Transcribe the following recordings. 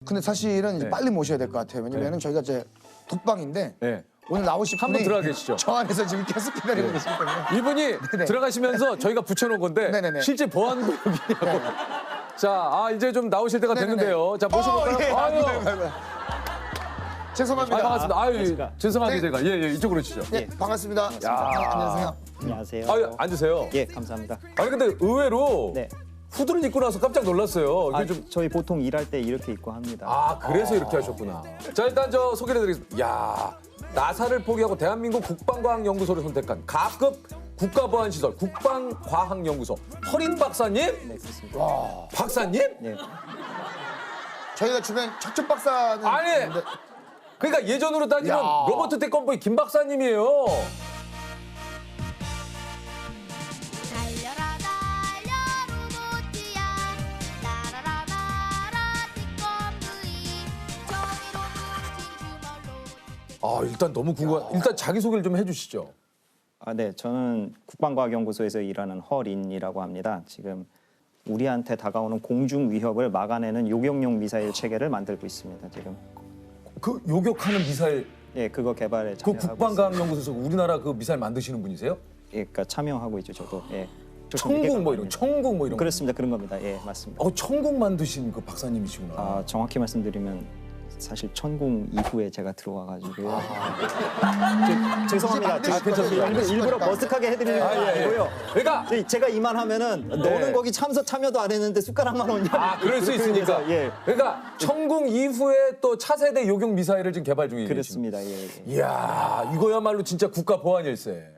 근데 사실은 이제 네. 빨리 모셔야 될 것 같아요. 왜냐면은 저희가 이제 독방인데 네. 오늘 나오실 한번 분이 들어가 계시죠. 저 안에서 지금 계속 기다리고 계시기 때문에. 이분이 네네. 들어가시면서 저희가 붙여놓은 건데 네네네. 실제 보안구역이냐고. 자, 이제 좀 나오실 때가 네네네. 됐는데요. 자, 모셔볼까요? 예, 아유. 아유. 죄송합니다. 반갑습니다. 아유, 죄송하게 네. 제가. 예, 이쪽으로 오시죠. 예, 반갑습니다. 네, 안녕하세요. 안녕하세요. 아유, 앉으세요. 예, 감사합니다. 아니, 근데 의외로 네. 후드를 입고 나서 깜짝 놀랐어요. 아, 이게 좀. 저희 보통 일할 때 이렇게 입고 합니다. 아, 그래서 이렇게 하셨구나. 자, 일단 저 소개를 해드리겠습니다. 야, 나사를 포기하고 대한민국 국방과학연구소를 선택한 가급 국가보안시설 국방과학연구소 허린 박사님? 네, 그렇습니다. 박사님? 네. 저희가 주변 척척 박사는 아니! 있는데 그러니까 예전으로 따지면 야. 로버트 태권보이 김 박사님이에요. 달려라 달려 로봇이야 날아라 날아 태권브이 정의로 뭉친 주말로 일단 너무 궁금한. 일단 자기 소개를 좀 해주시죠. 아, 네. 저는 국방과학연구소에서 일하는 허린이라고 합니다. 지금 우리한테 다가오는 공중 위협을 막아내는 요격용 미사일 체계를 만들고 있습니다. 지금. 그 요격하는 미사일, 예, 그거 개발에 그 참여하고 있습니다. 국방과학연구소에서 우리나라 그 미사일 만드시는 분이세요? 예, 그러니까 참여하고 있죠, 저도. 예. 천국 뭐 이런, 천국 뭐 이런. 거. 그렇습니다. 그런 겁니다. 예, 맞습니다. 천국 만드신 그 박사님이시구나. 아, 정확히 말씀드리면 사실 천공 이후에 제가 들어와가지고 죄송합니다. 이제 만드실 거니까. 일부러 머쓱하게 해드리는 건 예, 예. 아니고요. 그러니까 제가 이만하면은 너는 거기 참여도 안 했는데 숟가락만 오냐? 그럴 수 있으니까. 예, 그러니까 천국 이후에 또 차세대 요격 미사일을 지금 개발 중이신. 그렇습니다. 예, 예. 이야, 이거야말로 진짜 국가 보안일세.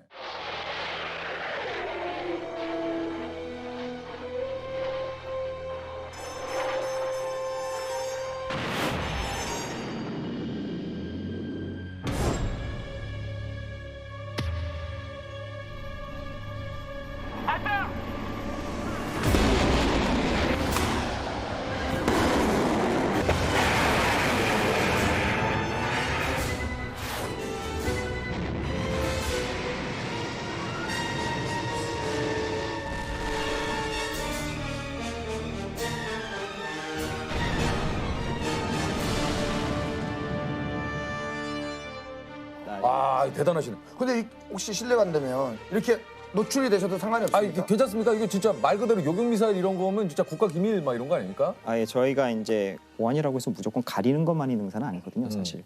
대단하시네. 근데 혹시 실례가 안 되면 이렇게 노출이 되셔도 상관이 이게 없습니까? 괜찮습니까? 이거 진짜 말 그대로 요격 미사일 이런 거면 진짜 국가 기밀 막 이런 거 아닙니까? 아예 저희가 이제 보안이라고 해서 무조건 가리는 것만 있는 것은 아니거든요, 사실.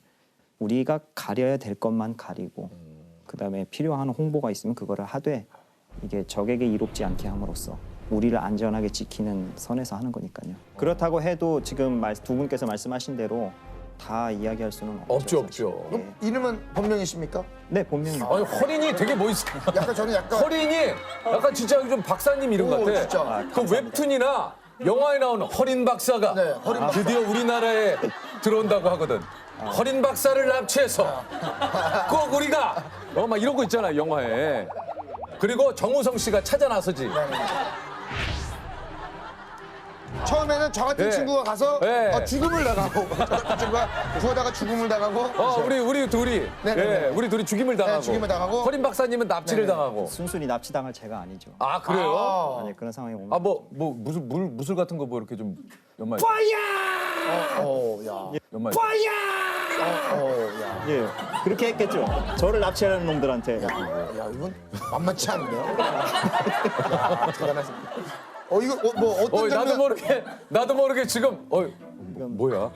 우리가 가려야 될 것만 가리고 그다음에 필요한 홍보가 있으면 그거를 하되 이게 적에게 이롭지 않게 함으로써 우리를 안전하게 지키는 선에서 하는 거니까요. 그렇다고 해도 지금 두 분께서 말씀하신 대로 다 이야기할 수는 없죠. 없죠. 사실. 그럼 이름은 본명이십니까? 네, 본명입니다. 아니, 허린이 되게 멋있어. 약간 저는 약간 허린이 약간 진짜 좀 박사님 이름 오, 같아. 진짜. 그 웹툰이나 영화에 나오는 허린 박사가 네, 허린 박사. 드디어 우리나라에 들어온다고 하거든. 허린 박사를 납치해서 꼭 우리가 막 이런 거 있잖아, 영화에. 그리고 정우성 씨가 찾아 나서지. 처음에는 저 같은 네. 친구가 가서 네. 죽음을 당하고 저 같은 친구가 구하다가 죽음을 당하고 우리 둘이. 네네네. 우리 둘이 죽임을 당하고. 죽임을 당하고. 허린 박사님은 납치를 네네. 당하고. 순순히 납치당할 제가 아니죠. 아, 그래요? 아니 그런 상황이 오면 무술 같은 거 뭐 이렇게 좀 연말. 야. 연말. 야. 예, 그렇게 했겠죠. 저를 납치하는 놈들한테. 야, 이건 만만치 않네요. 야, 대단하십니다. 이거 뭐 어떤 장면? 나도 모르게 지금 뭐야?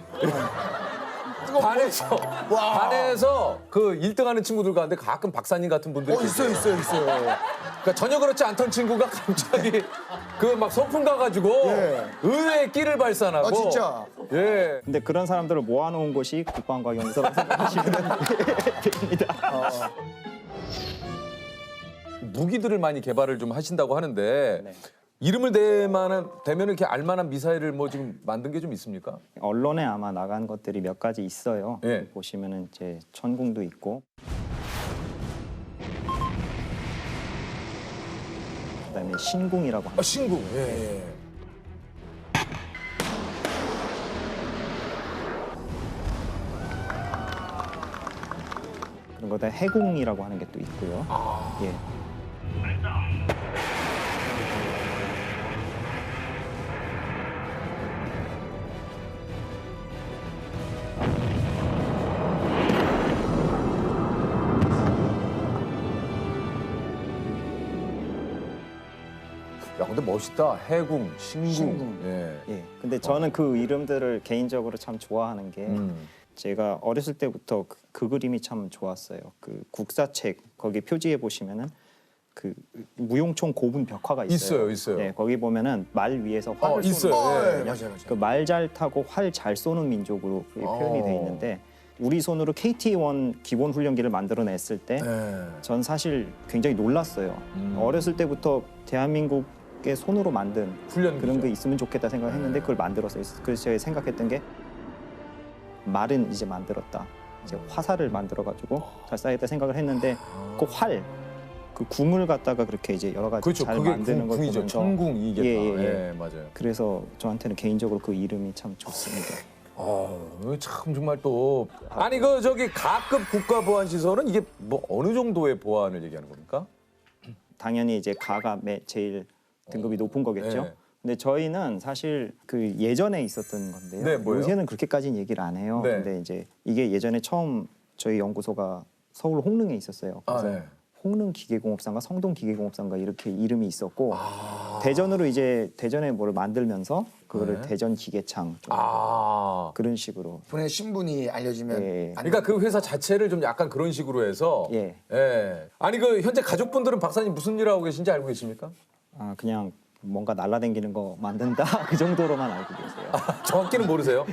반에서 그 1등하는 친구들 가운데 가끔 박사님 같은 분들이 있어요. 그러니까 전혀 그렇지 않던 친구가 갑자기 그 막 소풍 가가지고 예. 의외의 끼를 발산하고. 진짜. 예. 근데 그런 사람들을 모아놓은 곳이 국방과학연구소라고 생각하시면 됩니다. 무기들을 많이 개발을 좀 하신다고 하는데 네. 이름을 대면 이렇게 알만한 미사일을 뭐 지금 만든 게 좀 있습니까? 언론에 아마 나간 것들이 몇 가지 있어요. 예. 보시면은 이제 천궁도 있고, 그다음에 신궁이라고 합니다. 신궁. 예. 그런 거다 해궁이라고 하는 게 또 있고요. 예. 근데 멋있다. 해궁, 신궁. 신궁. 예. 예. 근데 저는 그 이름들을 개인적으로 참 좋아하는 게 제가 어렸을 때부터 그 그림이 참 좋았어요. 그 국사책 거기 표지에 보시면은 그 무용총 고분 벽화가 있어요. 있어요. 네, 거기 보면은 말 위에서 활을 있어요. 쏘는 예. 맞아요, 맞아요. 그 말 잘 타고 활 잘 쏘는 민족으로 그게 표현이 돼 있는데 우리 손으로 KT-1 기본 훈련기를 만들어냈을 때 전 예. 사실 굉장히 놀랐어요. 어렸을 때부터 대한민국의 손으로 만든 훈련기죠. 그런 게 있으면 좋겠다 생각했는데 그걸 만들었어요. 그래서 제가 생각했던 게 말은 이제 만들었다. 이제 화살을 만들어가지고 잘 쏴야겠다 생각을 했는데 그 활, 그 궁을 갖다가 그렇게 이제 여러 가지 그렇죠. 잘 그게 만드는 걸 궁이죠. 보면서 천궁 이게 예, 다. 예, 예, 맞아요. 그래서 저한테는 개인적으로 그 이름이 참 좋습니다. 참 정말 또 아니 그 저기 가급 국가 보안 시설은 이게 뭐 어느 정도의 보안을 얘기하는 겁니까? 당연히 이제 가가 제일 등급이 높은 거겠죠. 네. 근데 저희는 사실 그 예전에 있었던 건데요. 네, 뭐예요? 요새는 그렇게까지는 얘기를 안 해요. 네. 근데 이제 이게 예전에 처음 저희 연구소가 서울 홍릉에 있었어요. 그래서 네. 홍릉 기계공업상가 성동 기계공업상가 이렇게 이름이 있었고 아. 대전으로 이제 대전에 뭘 만들면서 그거를 네. 대전 기계창 좀 그런 식으로 본인의 신분이 알려지면 예. 안 그러니까 그 회사 자체를 좀 약간 그런 식으로 해서 예. 예. 아니 그 현재 가족분들은 박사님 무슨 일 하고 계신지 알고 계십니까? 그냥 뭔가 날라다니는 거 만든다 그 정도로만 알고 계세요. 정확히는 모르세요?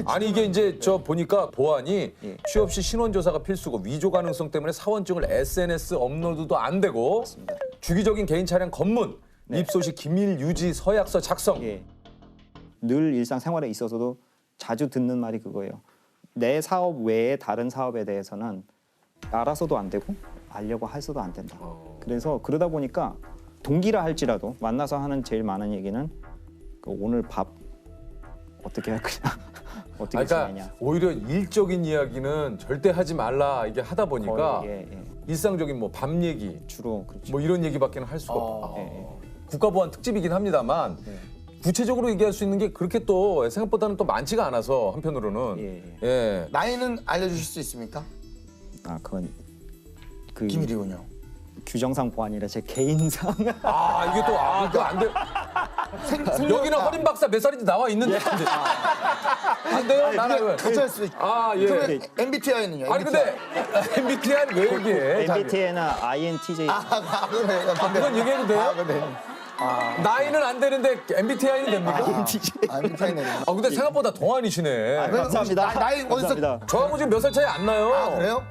아니 이게 이제 저 보니까 보안이 예. 취업 시 신원 조사가 필수고 위조 가능성 때문에 사원증을 SNS 업로드도 안 되고 주기적인 개인 차량 검문, 입소시 기밀 유지 서약서 작성. 예. 늘 일상생활에 있어서도 자주 듣는 말이 그거예요. 내 사업 외에 다른 사업에 대해서는 알아서도 안 되고 알려고 해서도 안 된다. 그래서 그러다 보니까 동기라 할지라도 만나서 하는 제일 많은 얘기는 그 오늘 밥 어떻게 할 거냐, 어떻게 그러니까 지내냐. 오히려 일적인 이야기는 절대 하지 말라 이게 하다 보니까 거의, 예. 일상적인 뭐 밥 얘기 주로 그렇죠. 뭐 이런 얘기밖에는 할 수가 없다. 예, 예. 국가보안 특집이긴 합니다만 구체적으로 얘기할 수 있는 게 그렇게 또 생각보다는 또 많지가 않아서 한편으로는 예, 예. 나이는 알려주실 수 있습니까? 그건 그 비밀이군요. 규정상 보안이라 제 개인상. 이게 또 그거 안 돼. 여기는 허린 박사 몇 살인지 나와 있는데 안 돼요? 나는 가짜일 수도 있고. 예. 그러면 MBTI는요? 아니 근데 MBTI는 왜 얘기해? MBTI나 INTJ. 그래. 그건 얘기해도 돼요? 그래. 나이는 안 되는데 MBTI는 됩니까? MBTI는. 근데 생각보다 동안이시네. 감사합니다. 나이 어디서? 감사합니다. 저하고 지금 몇 살 차이 안 나요. 그래요?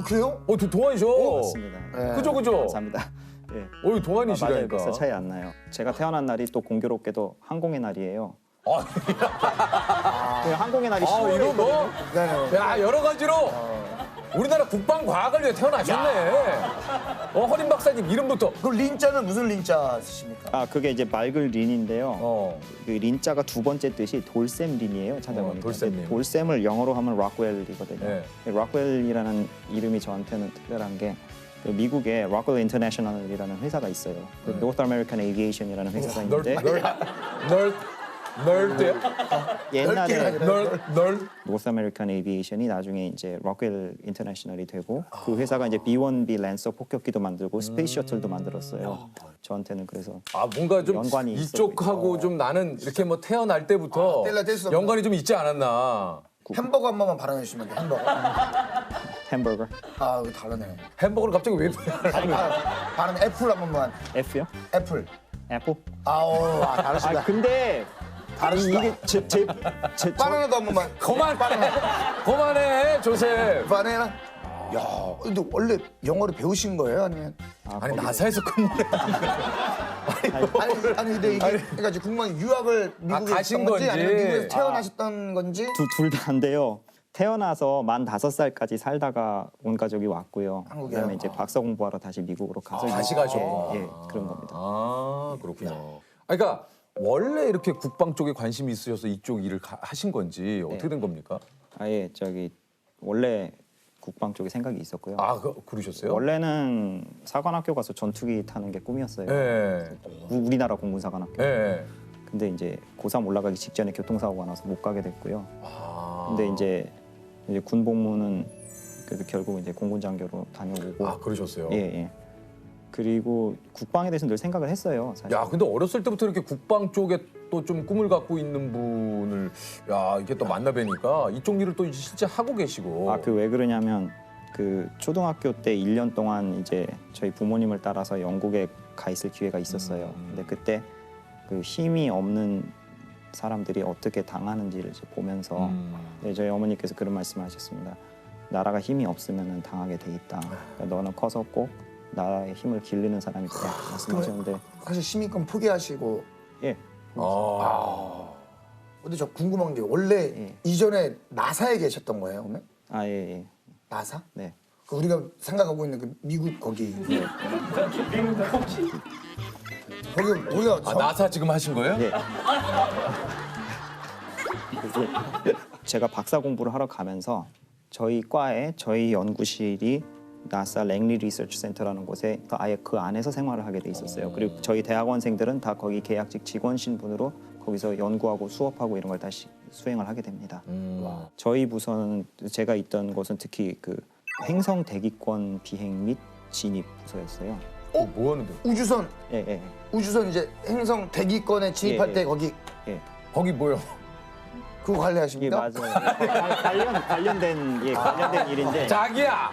그래요? 동안이죠. 맞습니다. 그죠. 감사합니다. 예. 어이 맞아요. 동안이시라니까. 몇 살 차이 안 나요. 제가 태어난 날이 또 공교롭게도 항공의 날이에요. 그 항공의 날이 10월에 이거 뭐? 있거든요. 네네. 야 여러 가지로 우리나라 국방과학을 위해 태어나셨네. 허린 박사님 이름부터. 그 린자는 무슨 린자 쓰십니까? 그게 이제 맑을 린인데요. 어. 그 린자가 두 번째 뜻이 돌샘 린이에요. 찾아보니까. 돌샘 린. 돌샘을 영어로 하면 락웰이거든요. 네. 락웰이라는 이름이 저한테는 특별한 게 그 미국에 락웰 인터내셔널이라는 회사가 있어요. 그 North American Aviation이라는 회사가 있는데 널때요? 옛날에 널 North American Aviation이 나중에 이제 락웰 인터내셔널이 되고 그 회사가 이제 B-1B 랜서 폭격기도 만들고 스페이스 셔틀도 만들었어요. 저한테는 그래서 뭔가 좀 연관이 있어 이쪽하고 좀 나는 이렇게 뭐 태어날 때부터 뗄 수 없는. 연관이 좀 있지 않았나. 햄버거 한 번만 발언해 주시면 돼요. 햄버거. 햄버거 이거 다르네. 햄버거를 갑자기 왜 발음 애플 한 번만. F요? 애플. 애플? 다르시다. 근데 다르시다. 이게 제 바나나도 한 번만. 그만해 조셉. 바나나. 야, 근데 원래 영어를 배우신 거예요, 아니면? 아니 나사에서 근무해. 아니 근데 이게 그러니까 지금 궁금한 유학을 미국에 가신 있던 건지 건지. 아니면 미국에서 태어나셨던 건지? 둘 다인데요. 태어나서 만 5살까지 살다가 온 가족이 왔고요. 한국이요? 그다음에 이제 박사 공부하러 다시 미국으로 가서 다시 가셨구나. 예, 그런 겁니다. 그렇군요. 그러니까 원래 이렇게 국방 쪽에 관심이 있으셔서 이쪽 일을 하신 건지 어떻게 된 겁니까? 아예 원래 국방 쪽에 생각이 있었고요. 그러셨어요? 원래는 사관학교 가서 전투기 타는 게 꿈이었어요. 예. 우리나라 공군사관학교. 예. 근데 이제 고3 올라가기 직전에 교통사고가 나서 못 가게 됐고요. 근데 이제 군 복무는 그래도 결국 이제 공군 장교로 다녀오고. 그러셨어요? 예. 그리고 국방에 대해서 늘 생각을 했어요. 사실. 야, 근데 어렸을 때부터 이렇게 국방 쪽에 또 좀 꿈을 갖고 있는 분을 야, 이게 또 만나 뵈니까 이쪽 일을 또 실제 하고 계시고. 아, 그 왜 그러냐면 그 초등학교 때 1년 동안 이제 저희 부모님을 따라서 영국에 가 있을 기회가 있었어요. 근데 그때 그 힘이 없는 사람들이 어떻게 당하는지를 이제 보면서 네, 저희 어머니께서 그런 말씀하셨습니다. 나라가 힘이 없으면 당하게 돼 있다. 그러니까 너는 커서 꼭 나라의 힘을 기르는 사람이 되라 말씀하셨는데 사실 시민권 포기하시고. 예. 근데 저 궁금한 게 원래 예. 이전에 나사에 계셨던 거예요, 그러면? 아, 예, 예. 나사? 네. 그 우리가 생각하고 있는 그 미국 거기. 거기가 아, 나사 지금 하신 거예요? 예. 그리고 제가 박사 공부를 하러 가면서 저희 과에 저희 연구실이 나사 랭리 리서치 센터라는 곳에 아예 그 안에서 생활을 하게 돼 있었어요. 그리고 저희 대학원생들은 다 거기 계약직 직원 신분으로 거기서 연구하고 수업하고 이런 걸 다 수행을 하게 됩니다. 저희 부서는 제가 있던 곳은 특히 그 행성 대기권 비행 및 진입 부서였어요. 뭐 하는데? 우주선 예, 예, 우주선 이제 행성 대기권에 진입할 예, 때 예. 거기 예. 거기 뭐요? 그거 예, 관리하십니까? 맞아요. 관련된 일인데. 자기야!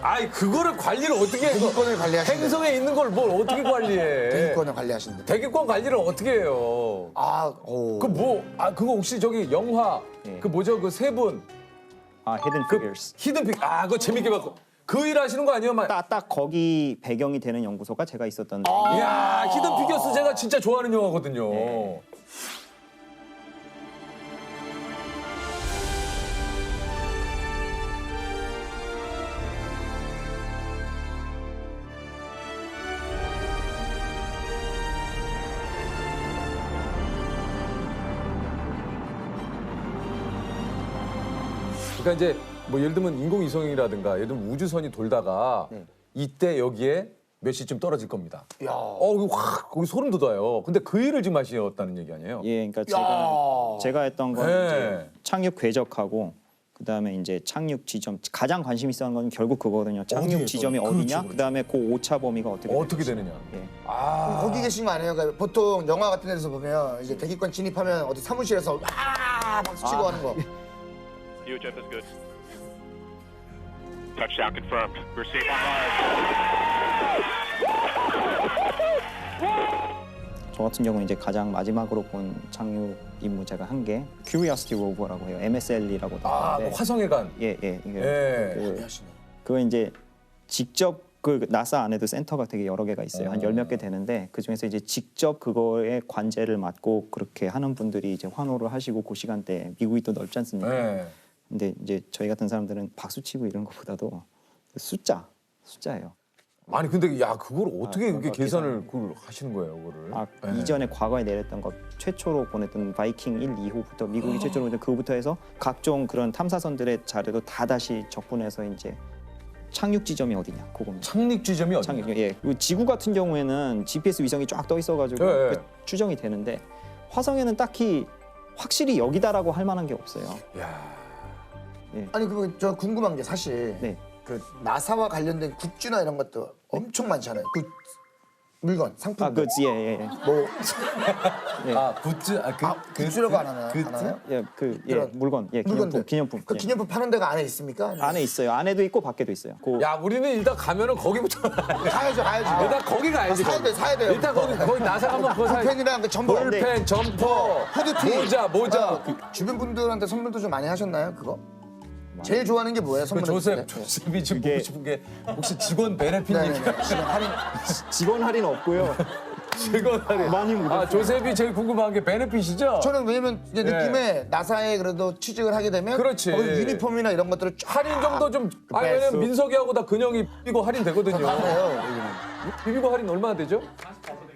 아이, 그거를 관리를 어떻게 해? 대기권을 관리하신대. 행성에 있는 걸 뭘 어떻게 관리해? 대기권을 관리하신대. 대기권 관리를 어떻게 해요? 아, 오. 그 뭐, 아, 그거 혹시 저기 영화, 예. 그 뭐죠? 그 세 분, 아, 히든 그 피겨스. 히든픽, 아, 그거 재밌게 봤고. 그 일 하시는 거 아니에요? 딱 거기 배경이 되는 연구소가 제가 있었던 이야, 히든피겨스 제가 진짜 좋아하는 영화거든요. 네. 그러니까 이제 뭐 예를 들면 인공위성이라든가 예를 들면 우주선이 돌다가 네. 이때 여기에 몇 시쯤 떨어질 겁니다. 야. 이거 확 거기 소름 돋아요. 근데 그 일을 지금 하셨다는 얘기 아니에요? 예, 그러니까 야. 제가 했던 건 네. 이제 착륙 궤적하고 그다음에 이제 착륙 지점 가장 관심 있었던 건 결국 그거거든요. 착륙 어디에서? 지점이 그렇죠, 어디냐? 그렇죠. 그다음에 그 오차 범위가 어떻게 어떻게 되는지. 되느냐? 예. 아, 거기 계신 거 아니에요? 그러니까 보통 영화 같은 데서 보면 이제 대기권 진입하면 어디 사무실에서 와 박수 치고 하는 거. UHF is good. Touchdown confirmed. We're safe on Mars. 저 같은 경우는 이제 가장 마지막으로 본 착륙 임무 제가 한 게 Curiosity rover라고 해요. MSL이라고 그 하는데 화성에 간. 예, 이게 예. 그거 이제 직접 그 나사 안에도 센터가 되게 여러 개가 있어요. 한 10몇 개 되는데 그 중에서 이제 직접 그거에 관제를 맡고 그렇게 하는 분들이 이제 환호를 하시고 그 시간대에 미국이 또 넓지 않습니까? 네. 근데 이제 저희 같은 사람들은 박수 치고 이런 것보다도 숫자예요. 아니 근데 야 그걸 어떻게 그런 그렇게 거 계산을 그걸 하시는 거예요, 그거를? 아, 네. 이전에 과거에 내렸던 것 최초로 보냈던 바이킹 1, 2호부터 미국이 최초로 보냈던 그거부터 해서 각종 그런 탐사선들의 자료도 다 다시 적분해서 이제 착륙 지점이 어디냐 그겁니다. 착륙 지점이 어디냐? 착륙, 예. 그리고 지구 같은 경우에는 GPS 위성이 쫙 떠 있어가지고 예, 예. 그 추정이 되는데 화성에는 딱히 확실히 여기다라고 할 만한 게 없어요. 야. 아니 그거 저 궁금한 게 사실 네. 그 나사와 관련된 굿즈나 이런 것도 엄청 많잖아요. 그 물건, 상품. 아, 예. 뭐 예. 아 굿즈, 굿즈라고 안 하나요? 하나요? 예, 그런 물건, 예, 물건들. 기념품. 그 예. 기념품 파는 데가 안에 있습니까? 안에 있어요. 안에도 있고 밖에도 있어요. 야 우리는 일단 가면은 거기부터 가야죠. 일단 거기 가야지. 사야 돼, 사야 돼요. 일단 거기 나사 가면 그거 사야 돼. 볼펜이랑 그 점퍼. 볼펜, 점퍼, 후드티. 모자. 그 주변 분들한테 선물도 좀 많이 하셨나요? 그거? 제일 좋아하는 게 뭐예요? 그 선물을 조셉이 지금 그게- 보고 싶은 게 혹시 직원 베네핏 네네. 얘기 지금 할인. 직원 할인 없고요. 직원 할인. 많이 못 아 조셉이 제일 궁금한 게 베네핏이죠? 저는 왜냐면 이제 네. 느낌에 나사에 그래도 취직을 하게 되면 그렇지. 거기 유니폼이나 이런 것들을 쫙 할인 정도 좀 아니 왜냐면 베스트. 민석이하고 다 근형이 비비고 할인 되거든요. 해요. 여기는. 비비고 할인 얼마나 되죠?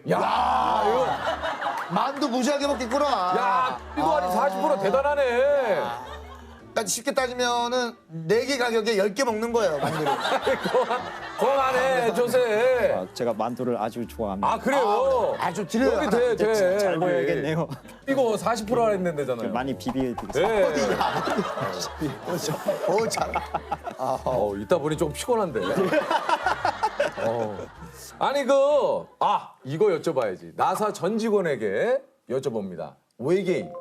야 이거 만두 무지하게 먹겠구나. 야 비비고 할인 40% 대단하네. 그러니까 쉽게 따지면은 4개 가격에 10개 먹는 거예요, 만두를. 건하네 조셉. 아, 제가 만두를 아주 좋아합니다. 아 그래요? 좀 드려요. 여기 하나. 돼. 잘 여기. 보여야겠네요. 이거 40% 할인 된다잖아요. 많이 비비드리겠습니다. 네. 잘. 이따 보니 조금 피곤한데. 아니 이거 여쭤봐야지. 나사 전 직원에게 여쭤봅니다. 외계인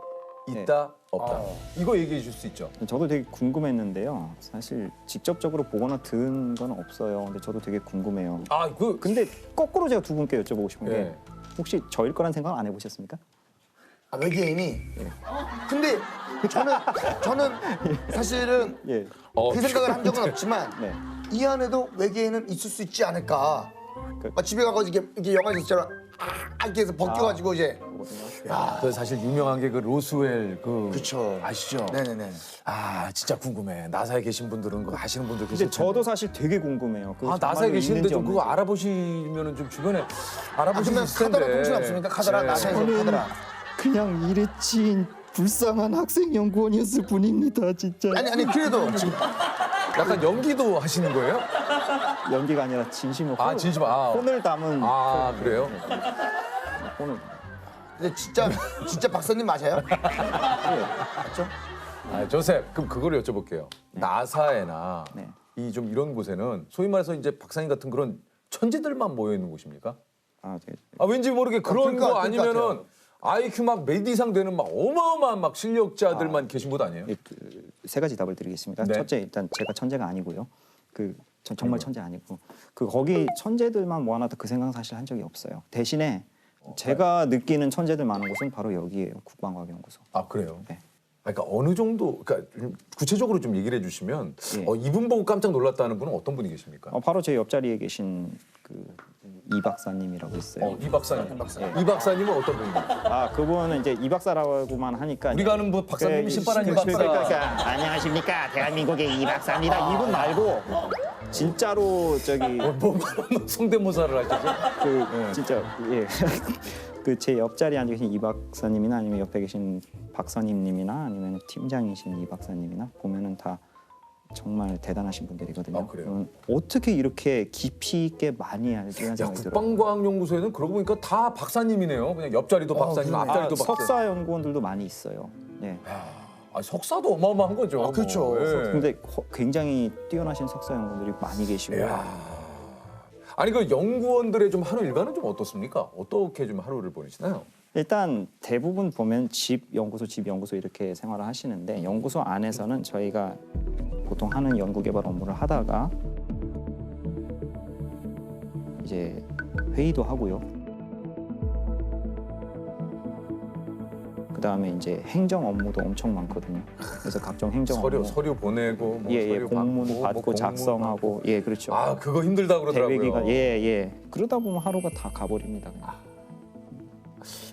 있다 없다. 이거 얘기해 줄 수 있죠? 저도 되게 궁금했는데요. 사실 직접적으로 보거나 들은 건 없어요. 근데 저도 되게 궁금해요. 근데 거꾸로 제가 두 분께 여쭤보고 싶은 게 예. 혹시 저일 거란 생각 안 해보셨습니까? 외계인이. 근데 저는 사실은 예. 그 생각을 한 적은 없지만 네. 이 안에도 외계인은 있을 수 있지 않을까. 막 집에 가가지고 이렇게 영화에서 있잖아. 이렇게 해서 벗겨가지고 이제. 그 사실 유명한 게 그 로스웰 그쵸. 아시죠? 네네네. 진짜 궁금해. 나사에 계신 분들은 그거 아시는 분들 근데 계실 텐데. 저도 사실 되게 궁금해요. 그거 나사에 정말로 계시는데 있는지 좀 그거 없는지. 알아보시면은 좀 주변에 알아보실 그러면 수 있을 텐데. 카더라 정신 없습니까? 카더라 나사에서 카더라. 그냥 일에 치인 불쌍한 학생 연구원이었을 뿐입니다, 진짜. 아니 그래도 지금 약간 연기도 하시는 거예요? 연기가 아니라 진심으로 진심. 혼을 담은 그래요? 혼을. 근데 진짜 박사님 맞아요? 맞죠? 조셉, 그럼 그걸 여쭤볼게요. 나사에나 네. 이 좀 이런 곳에는 소위 말해서 이제 박사님 같은 그런 천재들만 모여 있는 곳입니까? 네. 왠지 모르게 그런 그러니까, 거 아니면은 그러니까. IQ 막 몇 이상 되는 막 어마어마한 막 실력자들만 계신 곳 아니에요? 세 가지 답을 드리겠습니다. 네. 첫째, 일단 제가 천재가 아니고요. 전 정말 천재 아니고 거기 천재들만 모아놨다 그 생각은 사실 한 적이 없어요. 대신에 제가 느끼는 천재들 많은 곳은 바로 여기예요. 국방과학연구소. 그래요? 네. 그러니까 어느 정도, 그러니까 좀 구체적으로 좀 얘기를 해주시면 예. 이분 보고 깜짝 놀랐다는 분은 어떤 분이 계십니까? 바로 제 옆자리에 계신 이 박사님이라고 있어요. 이 박사님. 이 박사님은 어떤 분입니까? 그분은 이제 이 박사라고만 하니까 우리가 아는 뭐 박사님이 신바람 이 박사. 그러니까 안녕하십니까 대한민국의 이 박사입니다. 이분 말고 진짜로 뭐 성대모사를 하시죠? 진짜 예. 제 옆자리에 앉아 계신 이 박사님이나 아니면 옆에 계신 박사님님이나 아니면 팀장이신 이 박사님이나 보면은 다 정말 대단하신 분들이거든요. 그래요? 어떻게 이렇게 깊이 있게 많이 알지? 이런 생각이 들어요. 국방과학연구소에는 그러고 보니까 다 박사님이네요. 그냥 옆자리도 박사님, 그러네. 앞자리도 박사님. 석사 연구원들도 많이 있어요. 예. 석사도 어마어마한 거죠. 그렇죠. 예. 근데 굉장히 뛰어나신 석사 연구원들이 많이 계시고 아니 그 연구원들의 좀 하루 일과는 좀 어떻습니까? 어떻게 좀 하루를 보내시나요? 일단 대부분 보면 집 연구소 이렇게 생활을 하시는데 연구소 안에서는 저희가 보통 하는 연구 개발 업무를 하다가 이제 회의도 하고요. 그다음에 이제 행정 업무도 엄청 많거든요. 그래서 각종 행정 업무 서류 보내고 뭐 서류 공문 받고, 받고 뭐 공문 작성하고 받고. 그렇죠. 그거 힘들다 그러더라고요. 대회 기간 그러다 보면 하루가 다 가버립니다. 그냥.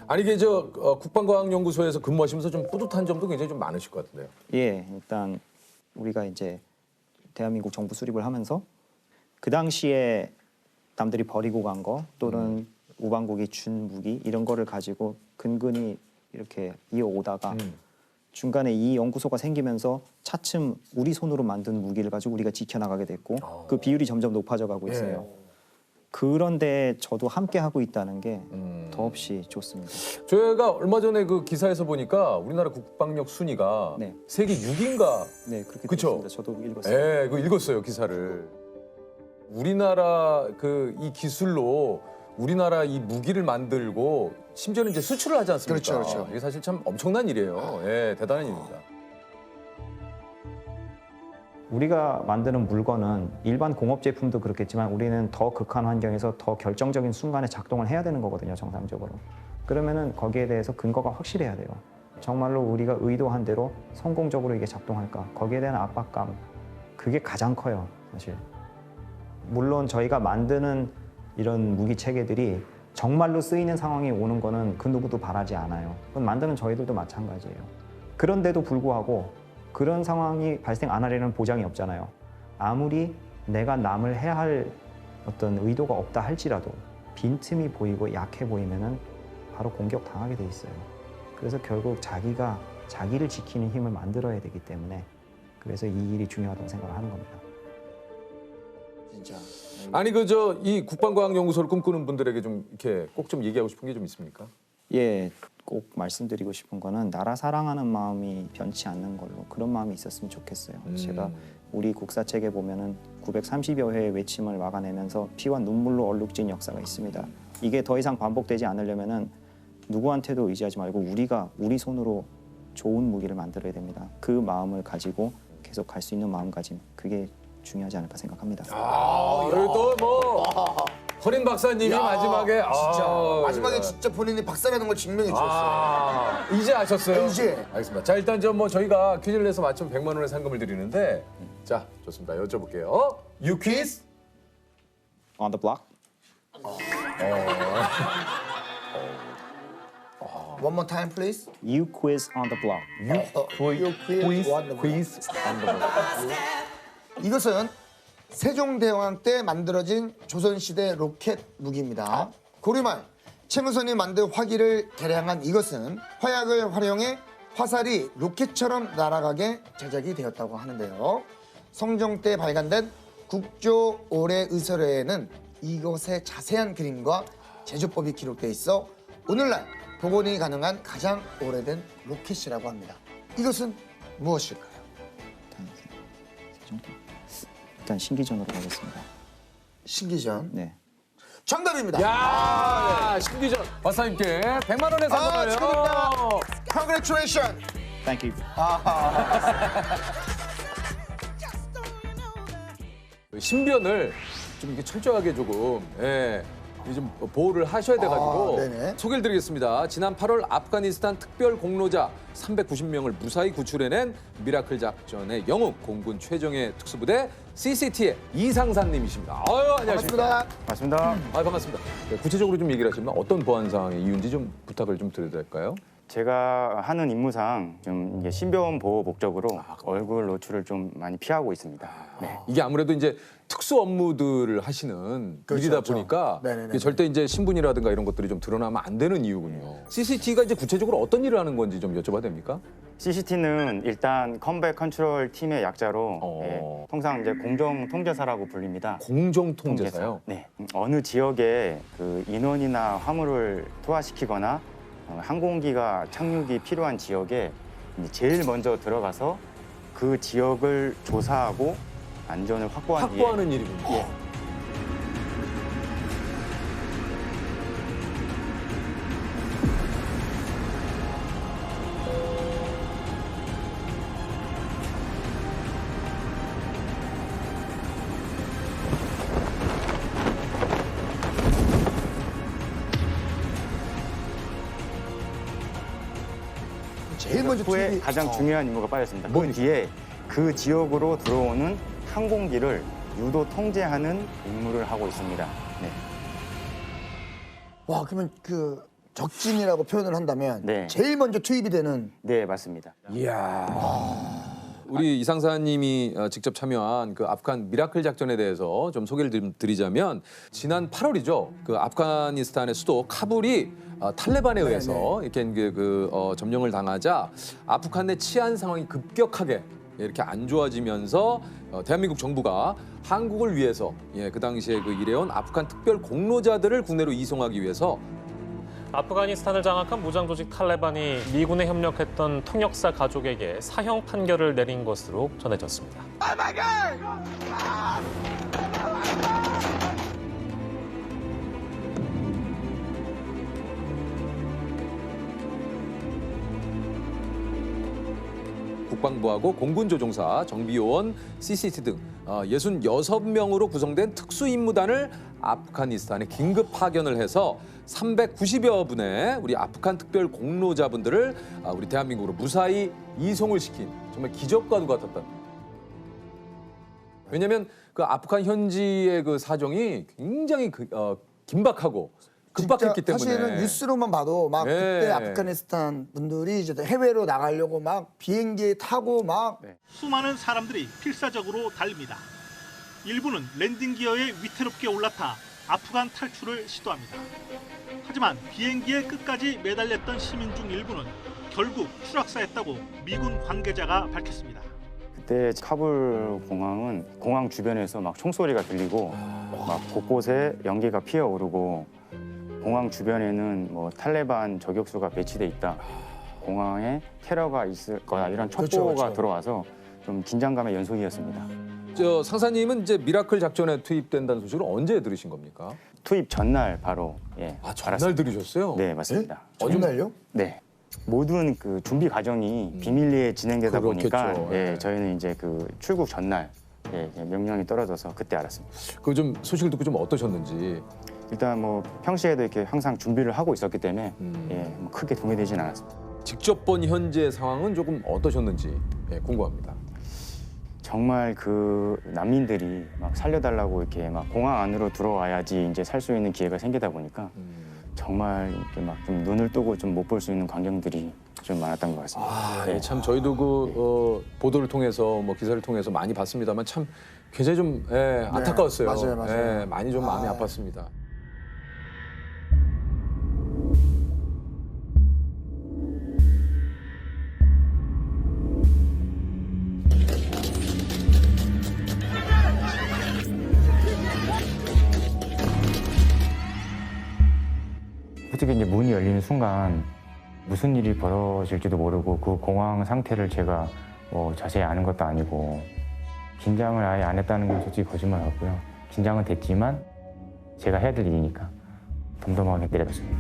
아니 이게 국방과학연구소에서 근무하시면서 좀 뿌듯한 점도 굉장히 좀 많으실 것 같은데요. 일단 우리가 이제 대한민국 정부 수립을 하면서 그 당시에 남들이 버리고 간 거 또는 우방국이 준 무기 이런 거를 가지고 근근히 이렇게 이어오다가 중간에 이 연구소가 생기면서 차츰 우리 손으로 만든 무기를 가지고 우리가 지켜나가게 됐고 그 비율이 점점 높아져 가고 있어요. 그런데 저도 함께 하고 있다는 게 더없이 좋습니다. 저희가 얼마 전에 그 기사에서 보니까 우리나라 국방력 순위가 네. 세계 6위인가. 네, 그렇게 그쵸? 됐습니다. 저도 읽었어요. 네, 그거 읽었어요 기사를. 우리나라 이 기술로 우리나라 이 무기를 만들고 심지어는 이제 수출을 하지 않습니까? 그렇죠. 이게 사실 참 엄청난 일이에요. 대단한 일입니다. 우리가 만드는 물건은 일반 공업 제품도 그렇겠지만 우리는 더 극한 환경에서 더 결정적인 순간에 작동을 해야 되는 거거든요, 정상적으로. 그러면은 거기에 대해서 근거가 확실해야 돼요. 정말로 우리가 의도한 대로 성공적으로 이게 작동할까? 거기에 대한 압박감, 그게 가장 커요, 사실. 물론 저희가 만드는 이런 무기 체계들이 정말로 쓰이는 상황이 오는 거는 그 누구도 바라지 않아요. 그건 만드는 저희들도 마찬가지예요. 그런데도 불구하고 그런 상황이 발생 안 하려는 보장이 없잖아요. 아무리 내가 남을 해야 할 어떤 의도가 없다 할지라도 빈틈이 보이고 약해 보이면은 바로 공격 당하게 돼 있어요. 그래서 결국 자기가 자기를 지키는 힘을 만들어야 되기 때문에 그래서 이 일이 중요하다고 생각을 하는 겁니다. 진짜. 아니 이 국방과학연구소를 꿈꾸는 분들에게 좀 이렇게 꼭 좀 얘기하고 싶은 게 좀 있습니까? 예, 꼭 말씀드리고 싶은 거는 나라 사랑하는 마음이 변치 않는 걸로 그런 마음이 있었으면 좋겠어요. 제가 우리 국사책에 보면은 930여 회의 외침을 막아내면서 피와 눈물로 얼룩진 역사가 있습니다. 이게 더 이상 반복되지 않으려면은 누구한테도 의지하지 말고 우리가 우리 손으로 좋은 무기를 만들어야 됩니다. 그 마음을 가지고 계속 갈 수 있는 마음가짐 그게 중요하지 않을까 생각합니다. 그리고 또뭐 허린 박사님이 마지막에 진짜 아, 마지막에 진짜 본인이 박사라는 걸 증명해 주셨어요. 이제 아셨어요? 이제. 알겠습니다. 자 일단 뭐 저희가 퀴즈를 내서 맞추면 100만 원의 상금을 드리는데 자 좋습니다. 여쭤볼게요. You quiz? On the block? One more time, please. You quiz on the block. You quiz on the quiz on the block. 이것은 세종대왕 때 만들어진 조선시대 로켓 무기입니다. 고려말 최무선이 만든 화기를 개량한 이것은 화약을 활용해 화살이 로켓처럼 날아가게 제작이 되었다고 하는데요. 성종 때 발간된 국조 올해 의설에는 이것의 자세한 그림과 제조법이 기록돼 있어 오늘날 복원이 가능한 가장 오래된 로켓이라고 합니다. 이것은 무엇일까요? 일단 신기전으로 가겠습니다. 신기전. 네. 정답입니다. 야 신기전 박사님께 100만 원의 상금을 축하드립니다. Congratulations. Thank you. 신변을 좀 이렇게 철저하게 조금 좀 보호를 하셔야 돼가지고 네네. 소개를 드리겠습니다. 지난 8월 아프가니스탄 특별 공로자 390명을 무사히 구출해낸 미라클 작전의 영웅 공군 최정예 특수부대 CCT의 이상산님이십니다. 아유 안녕하십니까. 반갑습니다. 맞습니다. 반갑습니다. 네, 구체적으로 좀 얘기를 하시면 어떤 보안 상황의 이유인지 좀 부탁을 좀 드려도 될까요? 제가 하는 임무상 좀 이게 신변 보호 목적으로 얼굴 노출을 좀 많이 피하고 있습니다. 네. 이게 아무래도 이제 특수 업무들을 하시는 그렇죠, 일이다 그렇죠. 보니까 네네네. 이게 절대 이제 신분이라든가 이런 것들이 좀 드러나면 안 되는 이유군요. CCTV가 이제 구체적으로 어떤 일을 하는 건지 좀 여쭤봐도 됩니까? CCT는 일단 컴백 컨트롤 팀의 약자로 통상 이제 공정 통제사라고 불립니다. 공정 통제사요. 네. 어느 지역에 그 인원이나 화물을 투하시키거나 항공기가 착륙이 필요한 지역에 이제 제일 먼저 들어가서 그 지역을 조사하고 안전을 확보한 뒤에 확보하는 일이군요. 예. 제일 먼저 후에 투입이- 가장 중요한 임무가 빠졌습니다. 그 뒤에 그 지역으로 들어오는 항공기를 유도 통제하는 임무를 하고 있습니다. 네. 와 그러면 그 적진이라고 표현을 한다면 네. 제일 먼저 투입이 되는 네, 맞습니다. 이야. 우리 이상사님이 직접 참여한 그 아프간 미라클 작전에 대해서 좀 소개를 좀 드리자면 지난 8월이죠. 그 아프가니스탄의 수도 카불이 탈레반에 의해서 이렇게 점령을 당하자 아프간 내 치안 상황이 급격하게 이렇게 안 좋아지면서 대한민국 정부가 한국을 위해서 그 당시에 그 일해온 아프간 특별 공로자들을 국내로 이송하기 위해서 아프가니스탄을 장악한 무장 조직 탈레반이 미군에 협력했던 통역사 가족에게 사형 판결을 내린 것으로 전해졌습니다. 국방부하고 공군조종사, 정비요원, CCT 등 66명으로 구성된 특수임무단을 아프가니스탄에 긴급 파견을 해서 390여 분의 우리 아프간 특별 공로자분들을 우리 대한민국으로 무사히 이송을 시킨 정말 기적과도 같았던. 왜냐하면 그 아프간 현지의 그 사정이 굉장히 긴박하고 급박했기 때문에. 사실은 뉴스로만 봐도 막 네. 그때 아프가니스탄 분들이 이제 해외로 나가려고 막 비행기에 타고 막 수많은 사람들이 필사적으로 달립니다. 일부는 랜딩 기어에 위태롭게 올라타 아프간 탈출을 시도합니다. 하지만 비행기에 끝까지 매달렸던 시민 중 일부는 결국 추락사했다고 미군 관계자가 밝혔습니다. 그때 카불 공항은 공항 주변에서 막 총소리가 들리고 막 곳곳에 연기가 피어오르고 공항 주변에는 뭐 탈레반 저격수가 배치돼 있다. 공항에 테러가 있을 거다 이런 첩보가 그렇죠. 들어와서 좀 긴장감의 연속이었습니다. 저 상사님은 이제 미라클 작전에 투입된다는 소식을 언제 들으신 겁니까? 투입 전날 바로 아 전날 알았습니다. 들으셨어요? 네 맞습니다. 정말요? 네. 모든 그 준비 과정이 비밀리에 진행되다 보니까 그렇겠죠. 예, 예. 저희는 이제 그 출국 전날 예, 명령이 떨어져서 그때 알았습니다. 그 좀 소식을 듣고 좀 어떠셨는지. 일단 뭐 평시에도 이렇게 항상 준비를 하고 있었기 때문에 음. 예, 뭐 크게 동요되지는 않았습니다. 직접 본 현재 상황은 조금 어떠셨는지 궁금합니다. 정말 그 난민들이 막 살려달라고 이렇게 막 공항 안으로 들어와야지 이제 살 수 있는 기회가 생기다 보니까 정말 이렇게 막 좀 눈을 뜨고 좀 못 볼 수 있는 광경들이 좀 많았던 것 같습니다. 아, 네. 참 저희도 그 보도를 통해서 뭐 기사를 통해서 많이 봤습니다만 참 굉장히 좀 안타까웠어요. 맞아요. 많이 좀 마음이 아팠습니다. 솔직히 이제 문이 열리는 순간 무슨 일이 벌어질지도 모르고 그 공황 상태를 제가 뭐 자세히 아는 것도 아니고 긴장을 아예 안 했다는 건 솔직히 거짓말 같고요. 긴장은 됐지만 제가 해야 될 일이니까 덤덤하게 내려갔습니다.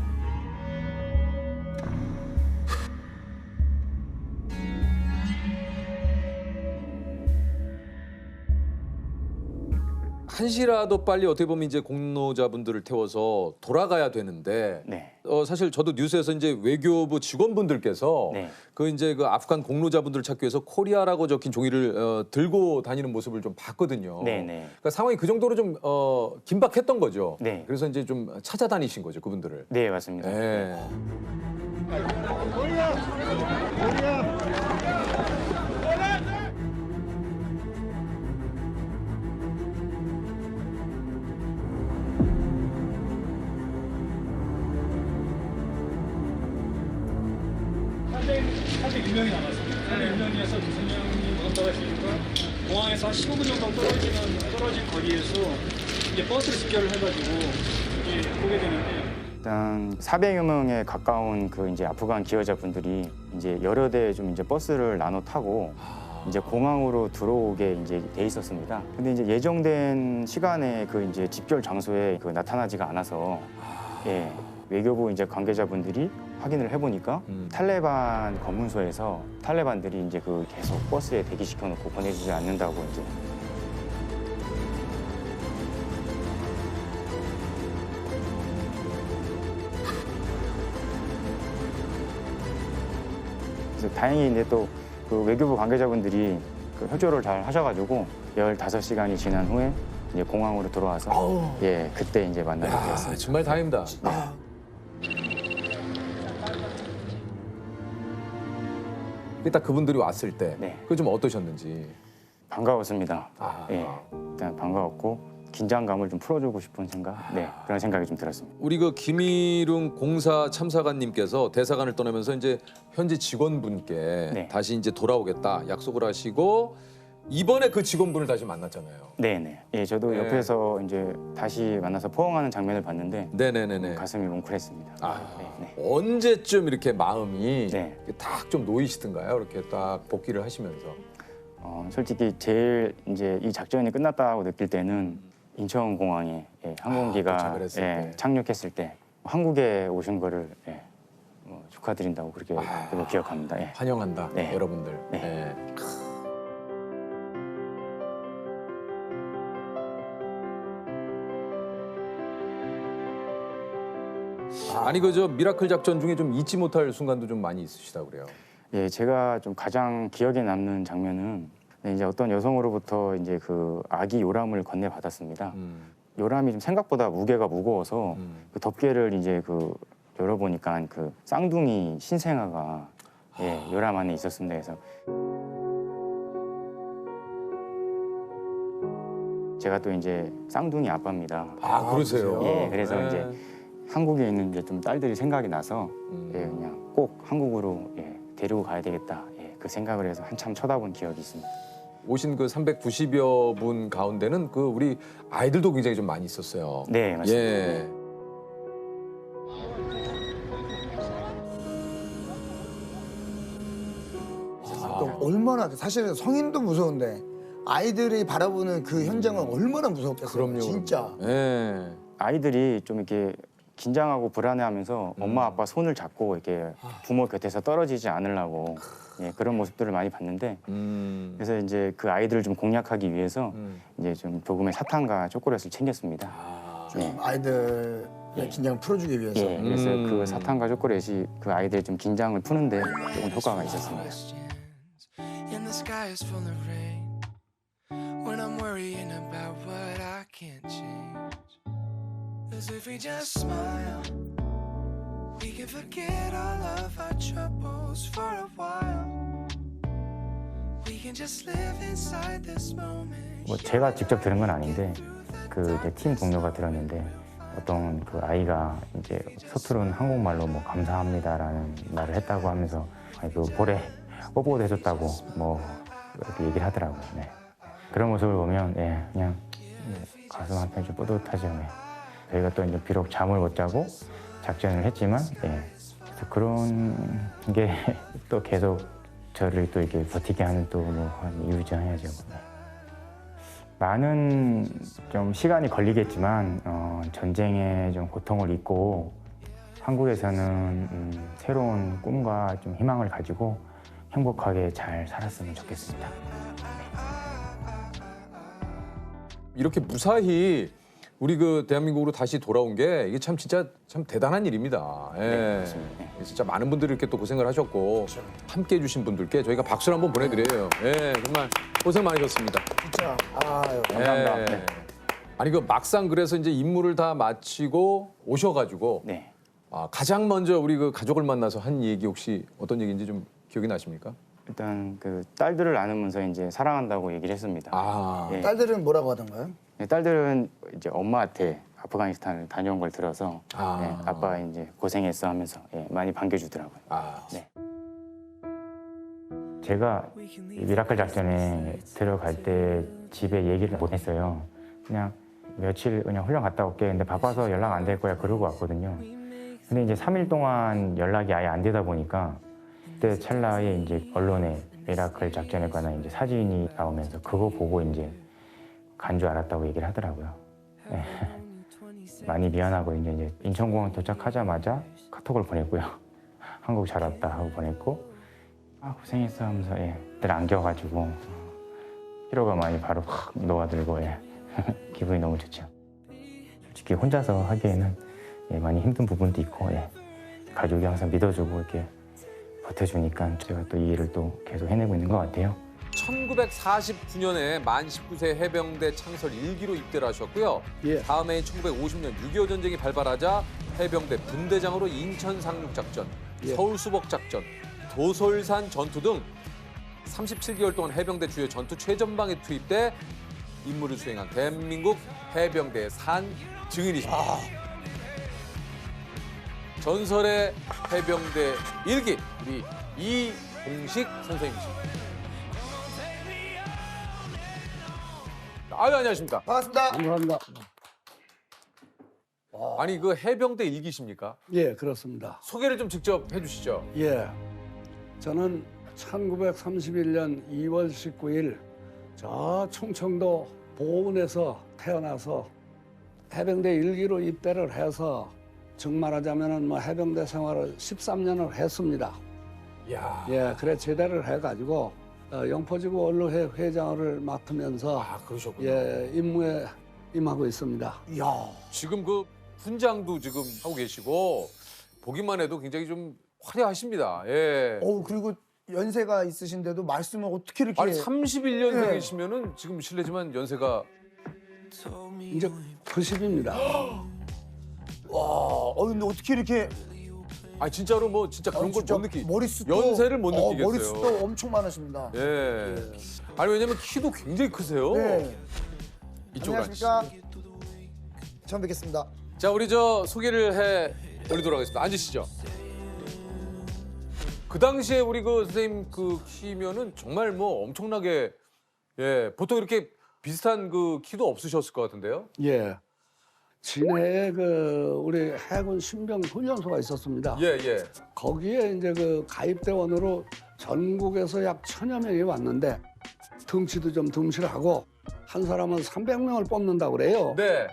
한시라도 빨리 어떻게 보면 이제 공로자분들을 태워서 돌아가야 되는데 네. 사실 저도 뉴스에서 이제 외교부 직원분들께서 네. 그 이제 그 아프간 공로자분들을 찾기 위해서 코리아라고 적힌 종이를 들고 다니는 모습을 좀 봤거든요. 네, 네. 그러니까 상황이 그 정도로 좀 긴박했던 거죠. 네. 그래서 이제 좀 찾아다니신 거죠, 그분들을. 네, 맞습니다. 네. 사실 1명이 남았습니다. 1명에서 2명이 무덤자가 있으니까 공항에서 한 15분 정도 떨어진 거리에서 이제 버스를 직결을 해가지고 이제 보게 되는데 일단 400여 명에 가까운 그 이제 아프간 기여자분들이 이제 여러 대 좀 이제 버스를 나눠 타고 이제 공항으로 들어오게 이제 돼 있었습니다. 근데 이제 예정된 시간에 그 이제 집결 장소에 그 나타나지가 않아서 예, 외교부 이제 관계자분들이 확인을 해보니까 탈레반 검문소에서 탈레반들이 이제 그 계속 버스에 대기시켜 놓고 보내주지 않는다고 이제. 그래서 다행히 이제 또 그 외교부 관계자분들이 그 협조를 잘 하셔가지고 15시간이 지난 후에 이제 공항으로 돌아와서 예 그때 이제 만나게 아, 되었습니다. 정말 다행입니다. 딱 그분들이 왔을 때 네. 그거 좀 어떠셨는지. 반가웠습니다. 아. 예, 일단 반가웠고 긴장감을 좀 풀어주고 싶은 생각, 네 그런 생각이 좀 들었습니다. 우리 그 김일웅 공사 참사관님께서 대사관을 떠나면서 이제 현재 직원분께 네. 다시 이제 돌아오겠다 약속을 하시고 이번에 그 직원분을 다시 만났잖아요. 네네. 예, 저도 네. 옆에서 이제 다시 만나서 포옹하는 장면을 봤는데 네네네네. 가슴이 뭉클했습니다. 아, 네. 언제쯤 이렇게 마음이 네. 딱 좀 놓이시던가요? 이렇게 딱 복귀를 하시면서. 솔직히 제일 이제 이 작전이 끝났다고 느낄 때는 인천공항에 예, 항공기가 도착을 했을 때. 착륙했을 때 한국에 오신 거를 예, 축하드린다고 그렇게 그걸 기억합니다. 예. 환영한다, 네. 여러분들. 네. 네. 아니 그 저 미라클 작전 중에 좀 잊지 못할 순간도 좀 많이 있으시다 그래요. 예, 제가 좀 가장 기억에 남는 장면은 이제 어떤 여성으로부터 이제 그 아기 요람을 건네받았습니다. 요람이 좀 생각보다 무게가 무거워서 그 덮개를 이제 그 열어보니까 그 쌍둥이 신생아가 예, 요람 안에 있었습니다. 그래서 제가 또 이제 쌍둥이 아빠입니다. 아 그러세요? 예, 그래서 네. 이제 한국에 있는 이제 좀 딸들이 생각이 나서 예, 그냥 꼭 한국으로 예, 데리고 가야 되겠다. 예, 그 생각을 해서 한참 쳐다본 기억이 있습니다. 오신 그 390여 분 가운데는 그 우리 아이들도 굉장히 좀 많이 있었어요. 네, 맞습니다. 예. 얼마나 사실은 성인도 무서운데 아이들이 바라보는 그 현장은 얼마나 무섭겠어요. 그럼요. 진짜. 예. 아이들이 좀 이렇게 긴장하고 불안해하면서 엄마 아빠 손을 잡고 이렇게 부모 곁에서 떨어지지 않으려고 예, 그런 모습들을 많이 봤는데 그래서 이제 그 아이들을 좀 공략하기 위해서 이제 좀 조금의 사탕과 초콜릿을 챙겼습니다. 예. 아이들의 긴장을 풀어주기 위해서. 예, 그래서 그 사탕과 초콜릿이 그 아이들의 좀 긴장을 푸는데 조금 효과가 있었습니다. And the sky is full of rain when I'm worrying about what I can't change. 'Cause if we just smile, we can forget all of our troubles for a while. We can just live inside this moment. 뭐 제가 직접 들은 건 아닌데 그 이제 팀 동료가 들었는데 어떤 그 아이가 이제 서투른 한국말로 뭐 감사합니다라는 말을 했다고 하면서 아니 그 볼에 뽀뽀도 해줬다고 뭐 이렇게 얘기를 하더라고요. 네. 그런 모습을 보면 예, 그냥 가슴 한편 좀 뿌듯하죠. 네. 저희가 또 이제 비록 잠을 못 자고 작전을 했지만 예, 그래서 그런 게 또 계속 저를 또 이렇게 버티게 하는 또 뭐 한 이유지 해야죠. 네. 많은 좀 시간이 걸리겠지만 전쟁의 좀 고통을 잊고 한국에서는 새로운 꿈과 좀 희망을 가지고 행복하게 잘 살았으면 좋겠습니다. 이렇게 무사히 우리 그 대한민국으로 다시 돌아온 게 이게 참 진짜 참 대단한 일입니다. 예. 네, 맞습니다. 네. 진짜 많은 분들이 이렇게 또 고생을 하셨고 함께 해주신 분들께 저희가 박수를 한번 보내드려요. 예, 정말 고생 많으셨습니다. 진짜. 아유. 감사합니다. 예. 네. 아니 그 막상 그래서 이제 임무를 다 마치고 오셔가지고 네. 가장 먼저 우리 그 가족을 만나서 한 얘기 혹시 어떤 얘기인지 좀 기억이 나십니까? 일단 그 딸들을 안으면서 이제 사랑한다고 얘기를 했습니다. 예. 딸들은 뭐라고 하던가요? 네, 딸들은 이제 엄마한테 아프가니스탄을 다녀온 걸 들어서 예, 아빠 이제 고생했어 하면서 예, 많이 반겨주더라고요. 네. 제가 이 미라클 작전에 들어갈 때 집에 얘기를 못 했어요. 그냥 며칠 그냥 훈련 갔다 올게. 근데 바빠서 연락 안 될 거야 그러고 왔거든요. 근데 이제 3일 동안 연락이 아예 안 되다 보니까 그때 찰나에 이제 언론에 미라클 작전에 관한 이제 사진이 나오면서 그거 보고 이제 간 줄 알았다고 얘기를 하더라고요. 네. 많이 미안하고 이제 인천공항 도착하자마자 카톡을 보냈고요. 한국 잘 왔다 하고 보냈고 고생했어 하면서 늘 안겨가지고 피로가 많이 바로 확 녹아들고 기분이 너무 좋죠. 솔직히 혼자서 하기에는 많이 힘든 부분도 있고 가족이 항상 믿어주고 이렇게 버텨주니까 제가 또 이 일을 또 계속 해내고 있는 것 같아요. 1949년에 만 19세 해병대 창설 1기로 입대를 하셨고요. 다음 해인 1950년 6.25 전쟁이 발발하자 해병대 분대장으로 인천 상륙작전, 서울 수복작전, 도솔산 전투 등 37개월 동안 해병대 주요 전투 최전방에 투입돼 임무를 수행한 대한민국 해병대의 산 증인이십니다. 전설의 해병대 1기 우리 이봉식 선생님이십니다. 아유, 안녕하십니까. 반갑습니다. 감사합니다. 아니 그 해병대 일기십니까? 예, 그렇습니다. 소개를 좀 직접 해주시죠. 예, 저는 1931년 2월 19일 저 충청도 보은에서 태어나서 해병대 1기로 입대를 해서 즉 말하자면은 뭐 해병대 생활을 13년을 했습니다. 야. 예, 그래 제대를 해가지고 영포지구 언로회 회장을 맡으면서 그러셨군요. 예, 임무에 임하고 있습니다. 이야. 지금 그 훈장도 지금 하고 계시고 보기만 해도 굉장히 좀 화려하십니다. 예. 그리고 연세가 있으신데도 말씀을 어떻게 이렇게 아니 31년생이시면은 예. 지금 실례지만 연세가 이제 90입니다. 와, 근데 어떻게 이렇게 진짜로 뭐 진짜 그런 걸 진짜 못 느끼. 머릿수도 연세를 못 느끼겠어요. 머릿수도 엄청 많으십니다. 예. 아니 왜냐면 키도 굉장히 크세요. 네. 이쪽으로 안녕하십니까? 앉으시죠. 처음 뵙겠습니다. 자, 우리 저 소개를 해 올리도록 하겠습니다. 앉으시죠. 그 당시에 우리 그 선생님 그 키면은 정말 뭐 엄청나게 보통 이렇게 비슷한 그 키도 없으셨을 것 같은데요. 예. 진해에 그 우리 해군 신병 훈련소가 있었습니다. 예, 예. 거기에 이제 그 가입대원으로 전국에서 약 1000여 명이 왔는데 등치도 좀 듬실하고 한 사람은 300명을 뽑는다고 그래요. 네.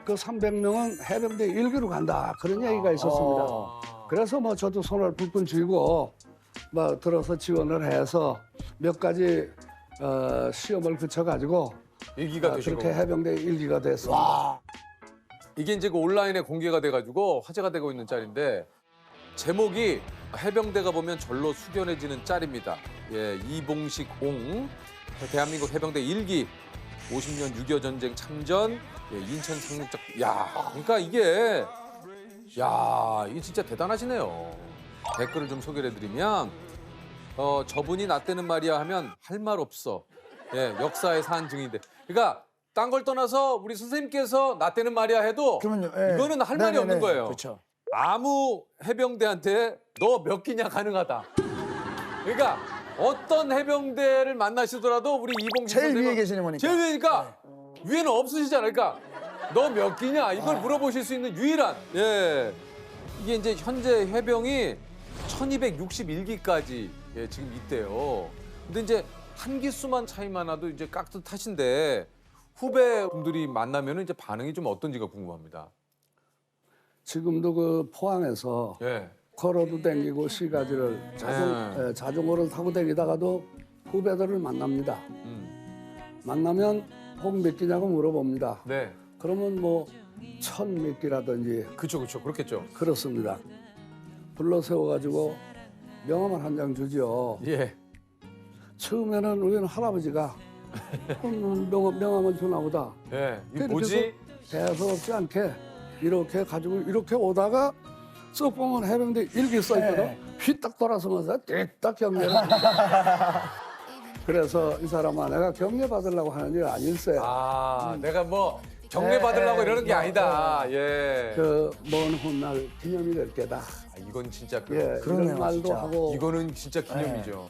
그 300명은 해병대 1기로 간다. 그런 얘기가 있었습니다. 그래서 뭐 저도 손을 불끈 쥐고 뭐 들어서 지원을 해서 몇 가지 시험을 거쳐가지고 일기가 되시고. 그렇게 해병대 1기가 됐습니다. 이게 이제 그 온라인에 공개가 돼가지고 화제가 되고 있는 짤인데 제목이 해병대가 보면 절로 숙연해지는 짤입니다. 예, 이봉식 옹 대한민국 해병대 1기 50년 6.25 전쟁 참전 예, 인천 상륙작. 야, 그러니까 이게 진짜 대단하시네요. 댓글을 좀 소개를 해드리면 저분이 나 때는 말이야 하면 할 말 없어. 예, 역사의 산 증인데. 그러니까 딴 걸 떠나서 우리 선생님께서 나 때는 말이야 해도 그러면요. 예. 이거는 할 말이 네네네. 없는 거예요. 그렇죠. 아무 해병대한테 너 몇 기냐 가능하다. 그러니까 어떤 해병대를 만나시더라도 우리 이봉식 제일 선생님은 위에 계시는 거니까. 제일 위니까 위에는 없으시잖아요. 그러니까 너 몇 기냐 이걸 물어보실 수 있는 유일한. 예. 이게 이제 현재 해병이 1261기까지 예, 지금 있대요. 근데 이제 한 기수만 차이만 나도 이제 깍듯하신데 후배분들이 만나면 이제 반응이 좀 어떤지가 궁금합니다. 지금도 그 포항에서 예. 걸어도 댕기고 시가지를 자전거를 타고 다니다가도 후배들을 만납니다. 만나면 혹 몇 기냐고 물어봅니다. 네. 그러면 뭐 1000몇 기라든지 그렇죠. 그렇겠죠. 그렇습니다. 불러 세워가지고 명함을 한 장 주죠. 예. 처음에는 우리는 할아버지가 명함을 주나 보다. 예. 이게 그래서 뭐지? 대수롭지 않게 이렇게 가지고 이렇게 오다가 쏙 보면 해병대 일기 써있거든. 휘딱 돌아서면서 띠딱 경례를 합니다. 그래서 이 사람아 내가 경례 받으려고 하는 일 아닐세. 내가 뭐 경례 받으려고 이러는 게 아니다. 예. 그 먼 훗날 기념이 될 게다. 이건 진짜 이런 말도 하고. 이거는 진짜 기념이죠.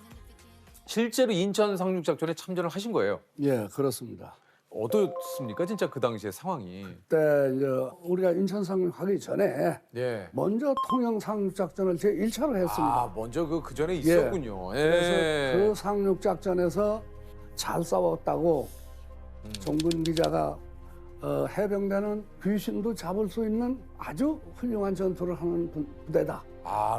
실제로 인천 상륙작전에 참전을 하신 거예요? 예, 그렇습니다. 어떻습니까? 진짜 그 당시에 상황이. 그때 이제 우리가 인천 상륙하기 전에 예. 먼저 통영 상륙작전을 제 1차로 했습니다. 먼저 그 전에 있었군요. 예. 그래서 그 상륙작전에서 잘 싸웠다고 종군 기자가 해병대는 귀신도 잡을 수 있는 아주 훌륭한 전투를 하는 부대다.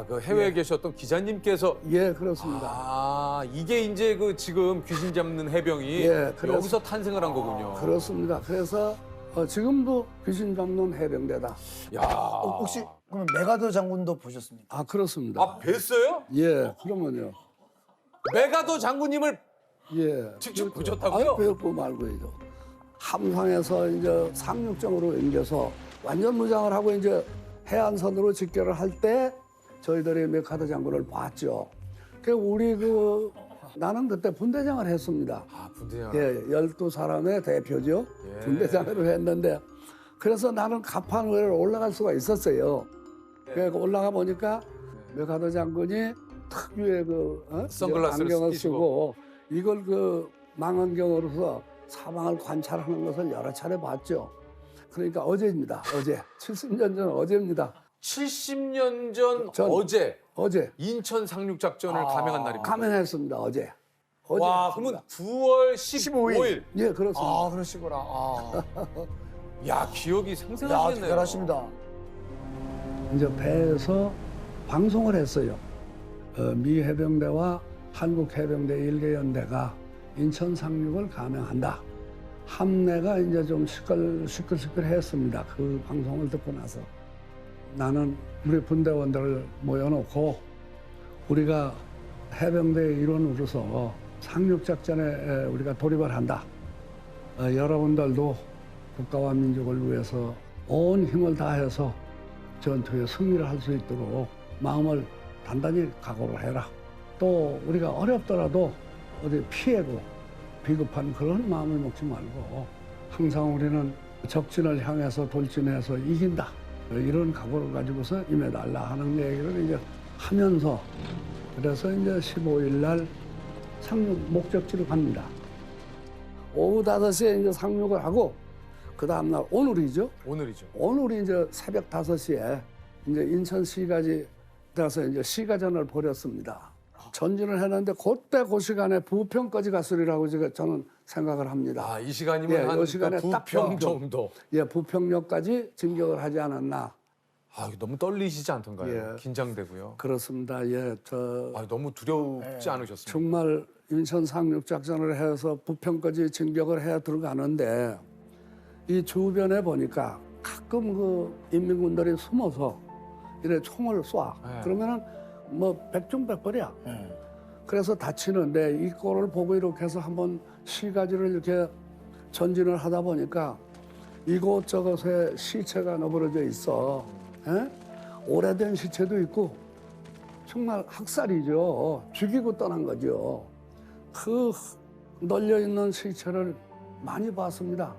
그 해외에 계셨던 기자님께서. 예, 그렇습니다. 이게 이제 그 지금 귀신 잡는 해병이 여기서 탄생을 한 거군요. 그렇습니다. 그래서 지금도 귀신 잡는 해병대다. 야. 혹시 그럼 메가더 장군도 보셨습니까? 그렇습니다. 뵀어요? 예, 그러면요. 메가더 장군님을 직접 보셨다고요? 배웠고 말고요. 함상에서 이제 상륙정으로 옮겨서 완전 무장을 하고 이제 해안선으로 직결을 할 때 저희들이 메카더 장군을 봤죠. 우리 나는 그때 분대장을 했습니다. 분대장. 예, 12사람의 대표죠. 분대장을 했는데 그래서 나는 갑판 위로 올라갈 수가 있었어요. 그래서 올라가 보니까 메카더 장군이 특유의 선글라스를 안경을 쓰고. 쓰고 이걸 망원경으로서 사방을 관찰하는 것을 여러 차례 봤죠. 그러니까 어제입니다. 어제. 70년 전 어제입니다. 70년 전 어제 인천 상륙작전을 감행한 날입니다. 감행했습니다. 어제. 와, 그러면 9월 15일. 예, 그렇습니다. 그러시구나. 야, 기억이 생생하시네요. 대단하십니다. 이제 배에서 방송을 했어요. 미 해병대와 한국 해병대 1개 연대가 인천 상륙을 감행한다. 함내가 이제 좀 시끌시끌했습니다. 그 방송을 듣고 나서 나는 우리 분대원들을 모여놓고 우리가 해병대의 일원으로서 상륙작전에 우리가 돌입을 한다. 여러분들도 국가와 민족을 위해서 온 힘을 다해서 전투에 승리를 할 수 있도록 마음을 단단히 각오를 해라. 또 우리가 어렵더라도 어디 피해고 비급한 그런 마음을 먹지 말고 항상 우리는 적진을 향해서 돌진해서 이긴다. 이런 각오를 가지고서 임해달라 하는 얘기를 이제 하면서 그래서 이제 15일 날 상륙 목적지로 갑니다. 오후 5시에 이제 상륙을 하고 그 다음날 오늘이죠. 오늘이죠. 오늘이 이제 새벽 5시에 이제 인천시까지 가서 이제 시가전을 벌였습니다. 전진을 했는데 그때 그 시간에 부평까지 갔으리라고 저는 생각을 합니다. 아, 이 시간이면 예, 한 이 시간에 딱 부평 정도. 예, 부평역까지 진격을 하지 않았나. 아, 너무 떨리시지 않던가요? 예. 긴장되고요. 그렇습니다. 예, 아, 너무 두렵지 않으셨습니까? 정말 인천 상륙 작전을 해서 부평까지 진격을 해 들어가는데 이 주변에 보니까 가끔 그 인민군들이 숨어서 이래 총을 쏴. 네. 그러면은 뭐 백중백벌이야. 그래서 다치는데 이 꼴을 보고 이렇게 해서 한번 시가지를 이렇게 전진을 하다 보니까 이곳저곳에 시체가 너부러져 있어. 예? 오래된 시체도 있고 정말 학살이죠. 죽이고 떠난 거죠. 그 널려 있는 시체를 많이 봤습니다.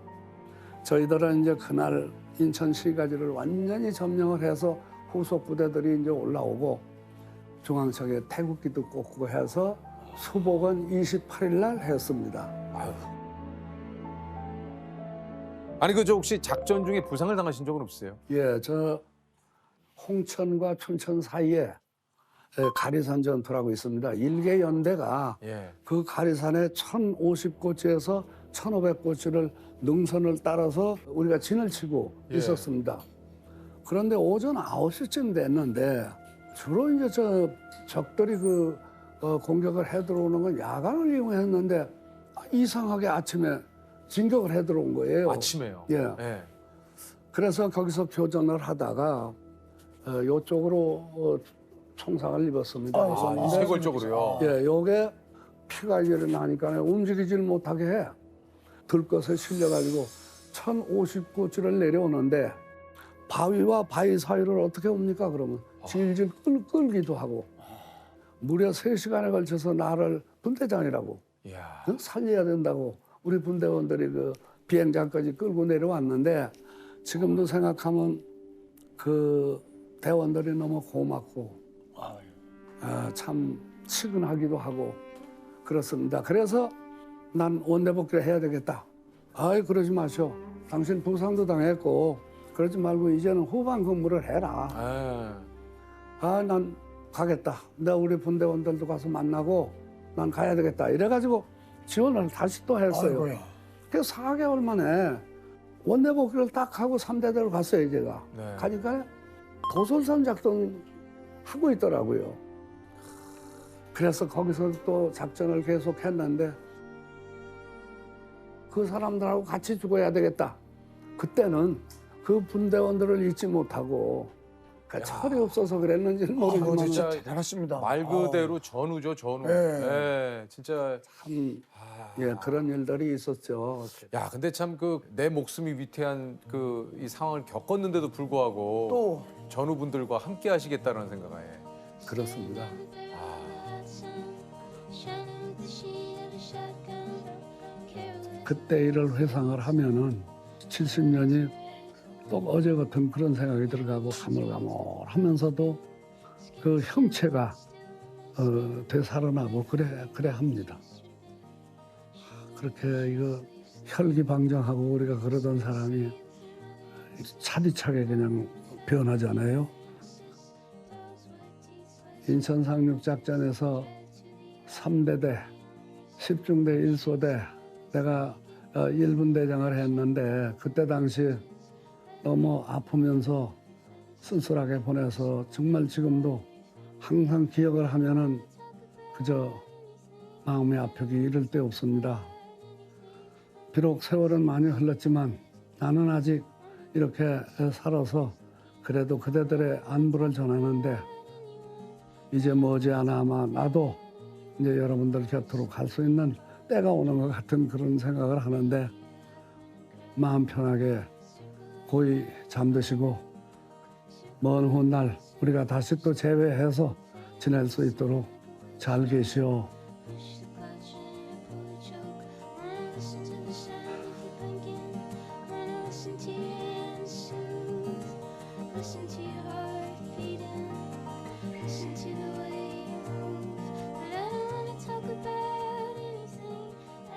저희들은 이제 그날 인천 시가지를 완전히 점령을 해서 후속 부대들이 이제 올라오고 중앙청에 태극기도 꽂고 해서 수복은 28일 날 했습니다. 아유. 아니 그 저 혹시 작전 중에 부상을 당하신 적은 없으세요? 예, 저 홍천과 춘천 사이에 가리산 전투라고 있습니다. 일개 연대가 예. 그 가리산에 1,050고지에서 1,500고지를 능선을 따라서 우리가 진을 치고 예. 있었습니다. 그런데 오전 9시쯤 됐는데 주로 이제 저 적들이 그 공격을 해 들어오는 건 야간을 이용했는데 이상하게 아침에 진격을 해 들어온 거예요. 아침에요. 예. 예. 그래서 거기서 교전을 하다가 요쪽으로 총상을 입었습니다. 아, 쇄골 쪽으로요. 예, 요게 피가 이렇게 나니까 움직이질 못하게 해. 들것에 실려가지고 1,059주를 내려오는데 바위와 바위 사이를 어떻게 옵니까 그러면 질질 끌기도 하고 무려 3시간에 걸쳐서 나를 분대장이라고 이야. 살려야 된다고 우리 분대원들이 그 비행장까지 끌고 내려왔는데 지금도 생각하면 그 대원들이 너무 고맙고 참 측은하기도 하고 그렇습니다. 그래서 난 원대복귀를 해야 되겠다. 아이 그러지 마시오. 당신 부상도 당했고 그러지 말고 이제는 후방 근무를 해라. 아, 난 가겠다. 내가 우리 분대원들도 가서 만나고 난 가야 되겠다. 이래가지고 지원을 다시 또 했어요. 그래서 4개월 만에 원대복귀를 딱 하고 3대대로 갔어요, 제가. 네. 가니까 도솔산 작전 하고 있더라고요. 그래서 거기서 또 작전을 계속 했는데 그 사람들하고 같이 죽어야 되겠다. 그때는 그 분대원들을 잊지 못하고 철이 없어서 그랬는지는 모르지만 진짜 대단하십니다. 말 그대로 전우죠, 전우. 예. 예, 진짜. 예, 그런 일들이 있었죠. 야, 근데 참 그 내 목숨이 위태한 그 이 상황을 겪었는데도 불구하고 또 전우분들과 함께 하시겠다는 생각에. 그렇습니다. 그때 일을 회상을 하면은 70년이 또 어제 같은 그런 생각이 들어가고 가물가물하면서도 그 형체가 되살아나고 그래 합니다. 그렇게 이거 혈기방정하고 우리가 그러던 사람이 차디차게 그냥 변하잖아요. 인천 상륙 작전에서 3대대 10중대 1소대 내가 1분대장을 했는데 그때 당시 너무 아프면서 쓸쓸하게 보내서 정말 지금도 항상 기억을 하면은 그저 마음의 아프기 이를 데 없습니다. 비록 세월은 많이 흘렀지만 나는 아직 이렇게 살아서 그래도 그대들의 안부를 전하는데 이제 머지않아 아마 나도 이제 여러분들 곁으로 갈 수 있는 때가 오는 것 같은 그런 생각을 하는데 마음 편하게 고이 잠드시고 먼 훗날 우리가 다시 또 재회해서 지낼 수 있도록 잘 계시오.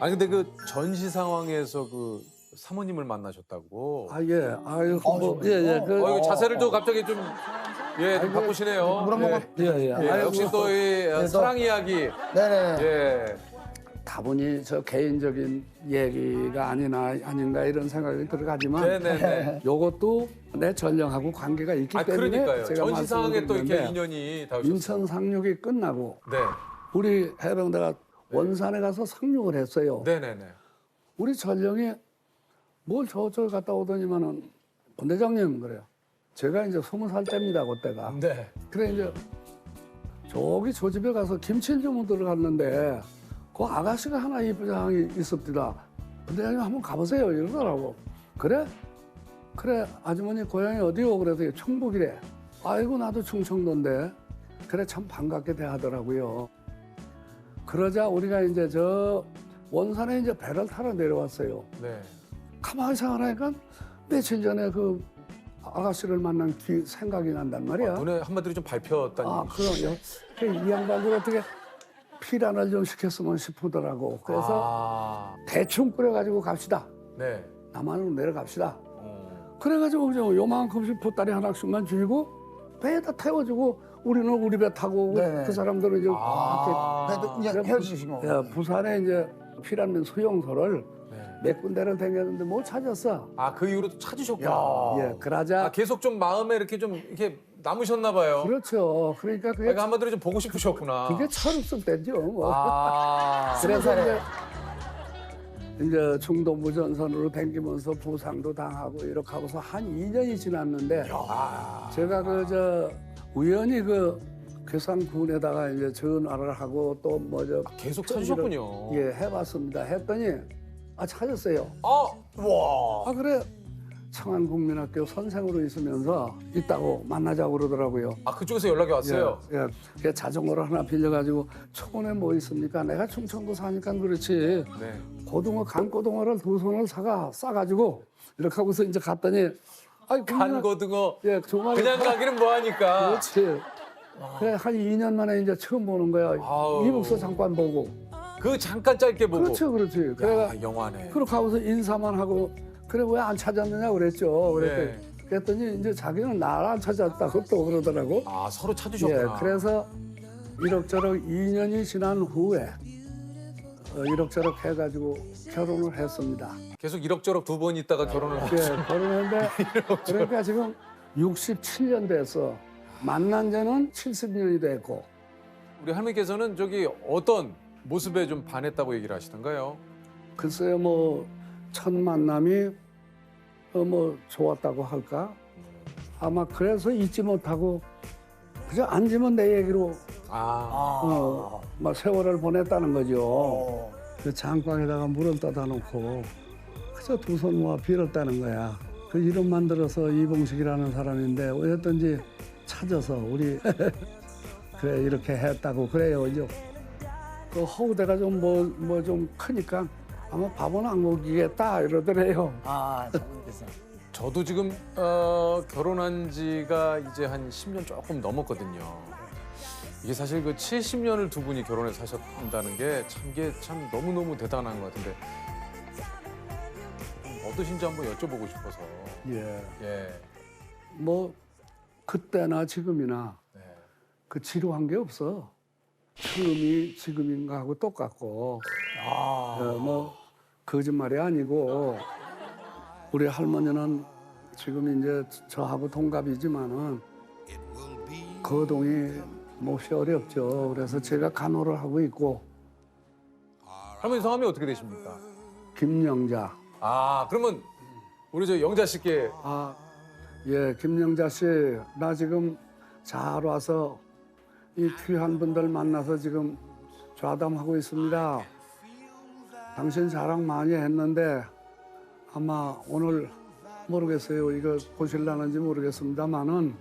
아니 근데 그 전시 상황에서 그 사모님을 만나셨다고. 아 예, 아유 예. 이거 자세를 또 갑자기 좀 좀 바꾸시네요. 예. 역시 또 이 사랑 이야기. 네네. 예. 다분히 저 개인적인 얘기가 아닌가 이런 생각이 들어가지만 네네네. 요것도 내 전령하고 관계가 있기 때문에 그러니까요. 제가 전시 상황에 또 이렇게 말씀을 인연이 닿으셨어요. 인천 상륙이 끝나고 네. 우리 해병대가 원산에 가서 상륙을 했어요. 네네네. 우리 전령이 뭘 저쪽에 갔다 오더니만은 본대장님 그래요. 제가 이제 20살 때입니다 그때가. 네. 그래 이제 저기 저 집에 가서 김치를 좀 들어갔는데 그 아가씨가 하나 입장이 있었더라. 본대장님 한번 가보세요 이러더라고. 그래 아주머니 고향이 어디요? 그래서 충북이래. 아이고 나도 충청도인데. 그래 참 반갑게 대하더라고요. 그러자 우리가 이제 저 원산에 이제 배를 타러 내려왔어요. 네. 가만히 생각하니까 며칠 전에 그 아가씨를 만난 생각이 난단 말이야. 눈에 한마디로 좀 밟혔다니. 그럼요. 이 양반들 어떻게 피란을 좀 시켰으면 싶더라고. 그래서 대충 끓여가지고 갑시다. 네. 남한으로 내려갑시다. 그래가지고 그저 요만큼씩 보따리 하나씩만 주고 배에다 태워주고 우리는 우리 배 타고 네. 그 사람들은 이제 그래도 그냥 헤어지신 거. 부산에 이제 피란민 수용소를 몇 군데를 다녔는데 못 찾았어. 그 이후로 또 찾으셨구나. 예, 그러자 계속 좀 마음에 이렇게 좀 이렇게 남으셨나 봐요. 그렇죠. 그러니까 그게 한마디로 좀 보고 싶으셨구나. 그게 철없을 때죠. 뭐. 스무 그래서 살에. 이제 중동부 전선으로 댕기면서 부상도 당하고 이렇게 하고서 한 2년이 지났는데 제가 우연히 괴산군에다가 이제 전화를 하고 또 계속 찾으셨군요. 예, 해봤습니다. 했더니 찾았어요. 와. 그래. 청안국민학교 선생으로 있으면서 있다고 만나자고 그러더라고요. 그쪽에서 연락이 왔어요? 예. 자전거를 하나 빌려가지고 초원에 뭐 있습니까? 내가 충청도 사니까 그렇지. 네. 고등어, 간고등어를 2손을 싸가지고 이렇게 하고서 이제 갔더니 간고등어. 예, 주말에 그냥 가기는 뭐하니까. 그렇지. 그래 한 2년 만에 이제 처음 보는 거야. 이북서 잠깐 보고. 잠깐 짧게 보고. 그렇지. 그래가 영화네. 그렇게 하고서 인사만 하고 그래 왜 안 찾았느냐 그랬죠. 그랬더니 이제 자기는 나를 안 찾았다고 또 그러더라고. 서로 찾으셨구나. 예, 그래서 이럭저럭 2년이 지난 후에 이럭저럭 해가지고 결혼을 했습니다. 계속 이럭저럭 두 번 있다가 결혼을 하셨어요. 예, 결혼했는데 그러니까 지금 67년 됐어. 만난 지는 70년이 됐고. 우리 할머니께서는 어떤 모습에 좀 반했다고 얘기를 하시던가요? 글쎄요, 첫 만남이 좋았다고 할까? 아마 그래서 잊지 못하고 그저 앉으면 내 얘기로 세월을 보냈다는 거죠. 그 장광에다가 물을 떠다 놓고 그저 두 손 모아 빌었다는 거야. 그 이름만 들어서 이봉식이라는 사람인데 어쨌든지 찾아서 우리 그래 이렇게 했다고 그래요. 그 허우대가 좀 좀 크니까 아마 밥은 안 먹이겠다 이러더래요. 저도 지금 결혼한 지가 이제 한 10년 조금 넘었거든요. 이게 사실 그 70년을 두 분이 결혼해서 사셨다는 게 참 너무너무 대단한 것 같은데 어떠신지 한번 여쭤보고 싶어서. 예. 그때나 지금이나 그 지루한 게 없어. 처음이 지금인가 하고 똑같고 거짓말이 아니고 우리 할머니는 지금 이제 저하고 동갑이지만은 거동이 몹시 어렵죠. 그래서 제가 간호를 하고 있고. 할머니 성함이 어떻게 되십니까? 김영자. 그러면 우리 영자 씨께. 예, 김영자 씨, 나 지금 잘 와서 이 귀한 분들 만나서 지금 좌담하고 있습니다. 당신 자랑 많이 했는데 아마 오늘 모르겠어요. 이거 보실라는지 모르겠습니다만은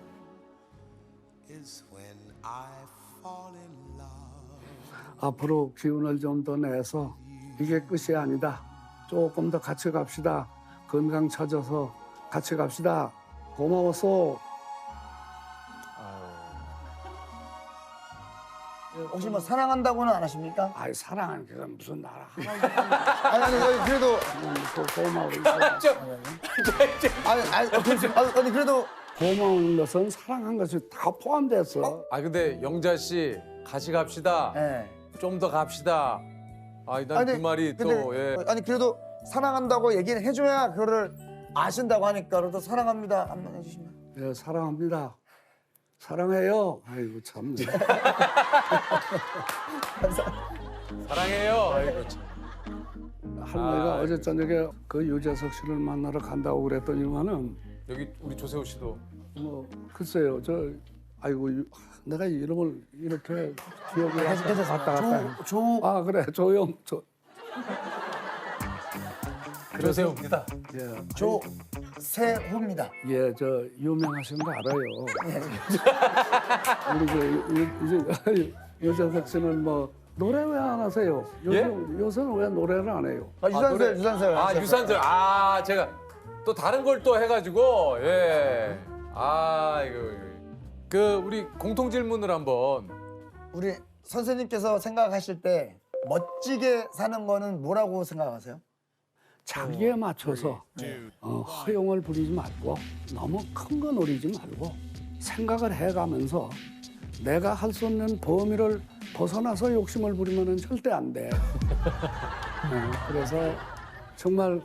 앞으로 기운을 좀 더 내서 이게 끝이 아니다. 조금 더 같이 갑시다. 건강 찾아서 같이 갑시다. 고마웠어. 혹시 뭐 사랑한다고는 안 하십니까? 아이 사랑하는 게 무슨 나라 아니 그래도 고마워 있어. 아니 그래도 고마운 것은 사랑한 것이 다 포함됐어. 아 근데 영자 씨 같이 갑시다. 예. 좀 더 갑시다. 난 아니, 그 말이 근데, 또 예. 아니 그래도 사랑한다고 얘기를 해줘야 그거를 아신다고 하니까 그래도 사랑합니다 한번 해주시면. 예, 사랑합니다. 사랑해요. 아이고 참. 사랑해요. 아이고 참. 할머니가 어제 저녁에 그 유재석 씨를 만나러 간다고 그랬더니만은 여기 우리 조세호 씨도 뭐 글쎄요 아이고 내가 이름을 이렇게 기억을 괜찮습니다. 왔다 갔다. 아 그래 조용 조세호입니다. 예, 조세호입니다. 예, 저 유명하신 거 알아요. 우리 이제 유재석 씨는 뭐 노래 왜 안 하세요? 요새는 왜 노래를 안 해요? 유산슬. 유산슬. 제가 또 다른 걸 또 해가지고 예. 이거 그 우리 공통 질문을 한번. 우리 선생님께서 생각하실 때 멋지게 사는 거는 뭐라고 생각하세요? 자기에 맞춰서 허용을 부리지 말고 너무 큰 거 노리지 말고 생각을 해가면서 내가 할 수 없는 범위를 벗어나서 욕심을 부리면 절대 안 돼. 그래서 정말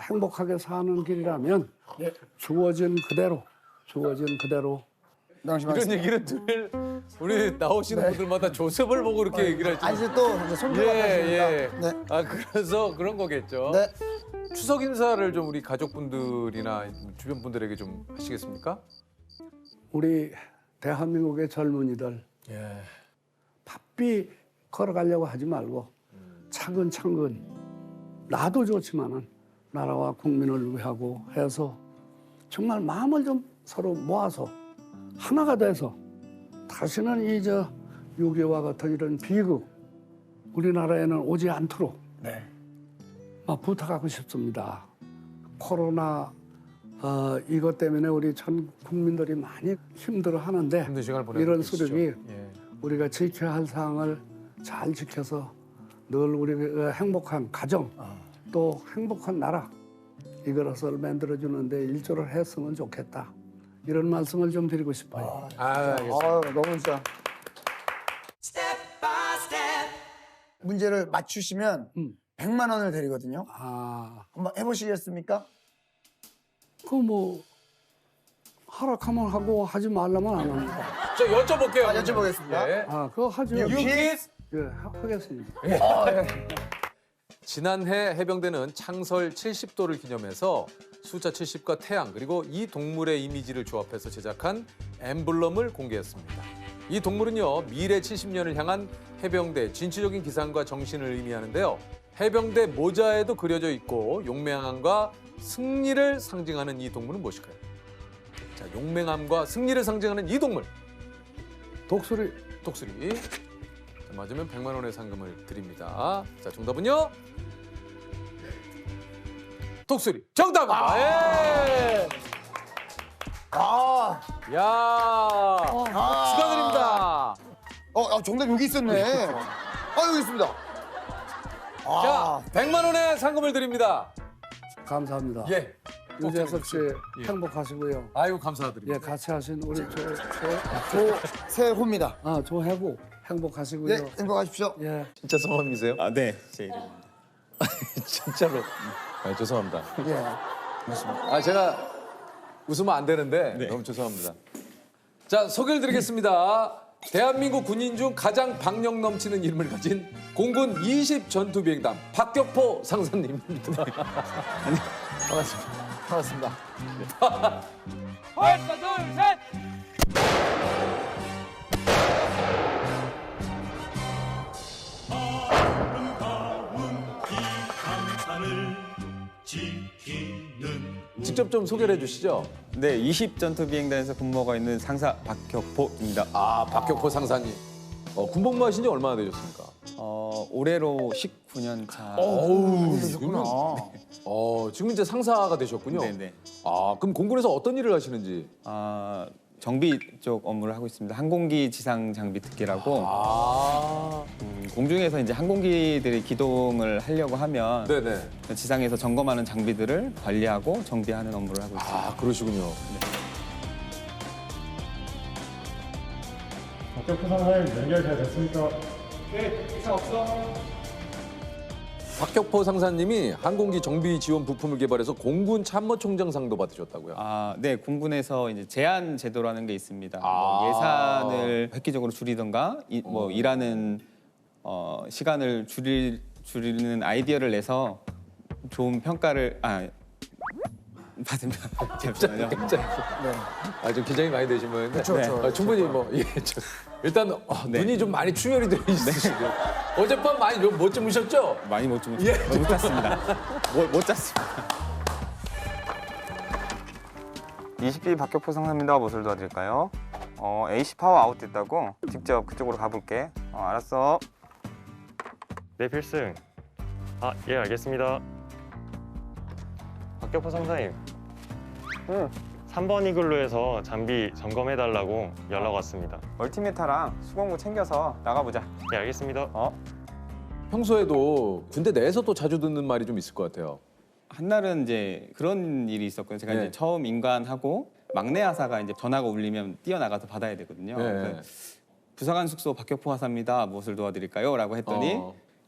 행복하게 사는 길이라면 주어진 그대로 이런 얘기를 늘 우리 나오시는 분들마다 조셉을 보고 이렇게 얘기를 할지. 아니 또 손주가 예. 네. 그래서 그런 거겠죠. 네. 추석 인사를 좀 우리 가족분들이나 주변 분들에게 좀 하시겠습니까? 우리 대한민국의 젊은이들 바삐 걸어가려고 하지 말고 차근차근 나도 좋지만은 나라와 국민을 위하고 해서 정말 마음을 좀 서로 모아서 하나가 돼서 다시는 6.25와 같은 이런 비극 우리나라에는 오지 않도록 부탁하고 싶습니다. 코로나 이것 때문에 우리 전 국민들이 많이 힘들어하는데 힘든 시간을 보내고 이런 계시죠. 수렵이 예. 우리가 지켜야 할 사항을 잘 지켜서 늘 우리가 행복한 가정 또 행복한 나라 이것을 만들어주는데 일조를 했으면 좋겠다. 이런 말씀을 좀 드리고 싶어요. 너무 진짜. 문제를 맞추시면 100만 원을 드리거든요. 한번 해보시겠습니까? 뭐 하락하면 하고 하지 말라면 안 합니다. 저 여쭤볼게요. 여쭤보겠습니다. 예. 그거 하죠. 유키스? 예, 하겠습니다. 지난해 해병대는 창설 70도를 기념해서 숫자 70과 태양 그리고 이 동물의 이미지를 조합해서 제작한 엠블럼을 공개했습니다. 이 동물은요 미래 70년을 향한 해병대 진취적인 기상과 정신을 의미하는데요. 해병대 모자에도 그려져 있고 용맹함과 승리를 상징하는 이 동물은 무엇일까요? 자, 용맹함과 승리를 상징하는 이 동물. 독수리. 자, 맞으면 100만 원의 상금을 드립니다. 자, 정답은요? 독수리. 정답! 예! 야! 축하드립니다. 정답 여기 있었네. 여기 있습니다. 자, 100만 원의 상금을 드립니다. 감사합니다. 예. 유재석 씨 행복하시고요. 아이고 감사드립니다. 예, 같이 하신 우리 조세호입니다. 조해구 행복하시고요. 네, 행복하십시오. 예. 진짜 성함이세요? 네, 제 이름입니다. 진짜로. 죄송합니다. 예. 제가 웃으면 안 되는데 너무 죄송합니다. 자, 소개를 드리겠습니다. 대한민국 군인 중 가장 박력 넘치는 이름을 가진 공군 20 전투비행단 박격포 상사님입니다. 반갑습니다. 하나, 둘, 셋! 직접 좀 소개를 해주시죠. 네, 20 전투비행단에서 근무하고 있는 상사 박격포입니다. 박격포 상사님. 군복무 하신 지 얼마나 되셨습니까? 올해로 19년 차. 그러셨구나. 지금 이제 상사가 되셨군요. 네네. 그럼 공군에서 어떤 일을 하시는지? 정비 쪽 업무를 하고 있습니다. 항공기 지상 장비 특기라고 공중에서 이제 항공기들이 기동을 하려고 하면 네네. 지상에서 점검하는 장비들을 관리하고 정비하는 업무를 하고 있습니다. 아, 그러시군요. 박격포 상사님 연결 잘 됐습니까? 네, 이상 없어. 박격포 상사님이 항공기 정비 지원 부품을 개발해서 공군 참모총장상도 받으셨다고요. 아, 네, 공군에서 이제 제한 제도라는 게 있습니다. 아. 뭐 예산을 획기적으로 줄이던가 뭐 일하는 시간을 줄이는 아이디어를 내서 좋은 평가를 받으면 잠시만요. 좀 긴장이 많이 되신 모양인데 그렇죠. 충분히 뭐 일단 눈이 좀 많이 충혈이 되어 있으시고 어젯밤 많이 못 주무셨죠? 많이 못 주무셨어요. 못 잤습니다. 못 잤습니다. 20B 박격포 상사입니다. 무엇을 도와드릴까요? AC 파워 아웃됐다고? 직접 그쪽으로 가볼게. 알았어. 네, 필승. 예, 알겠습니다. 박격포 상사님. 3번 이글루에서 장비 점검해달라고 연락 왔습니다. 멀티미터랑 수공구 챙겨서 나가보자. 예, 알겠습니다. 평소에도 군대 내에서 또 자주 듣는 말이 좀 있을 것 같아요. 한날은 이제 그런 일이 있었거든요. 제가 네. 이제 처음 인관하고 막내 하사가 이제 전화가 울리면 뛰어나가서 받아야 되거든요. 네. 그래서 부사관 숙소 박격포 하사입니다. 무엇을 도와드릴까요? 라고 했더니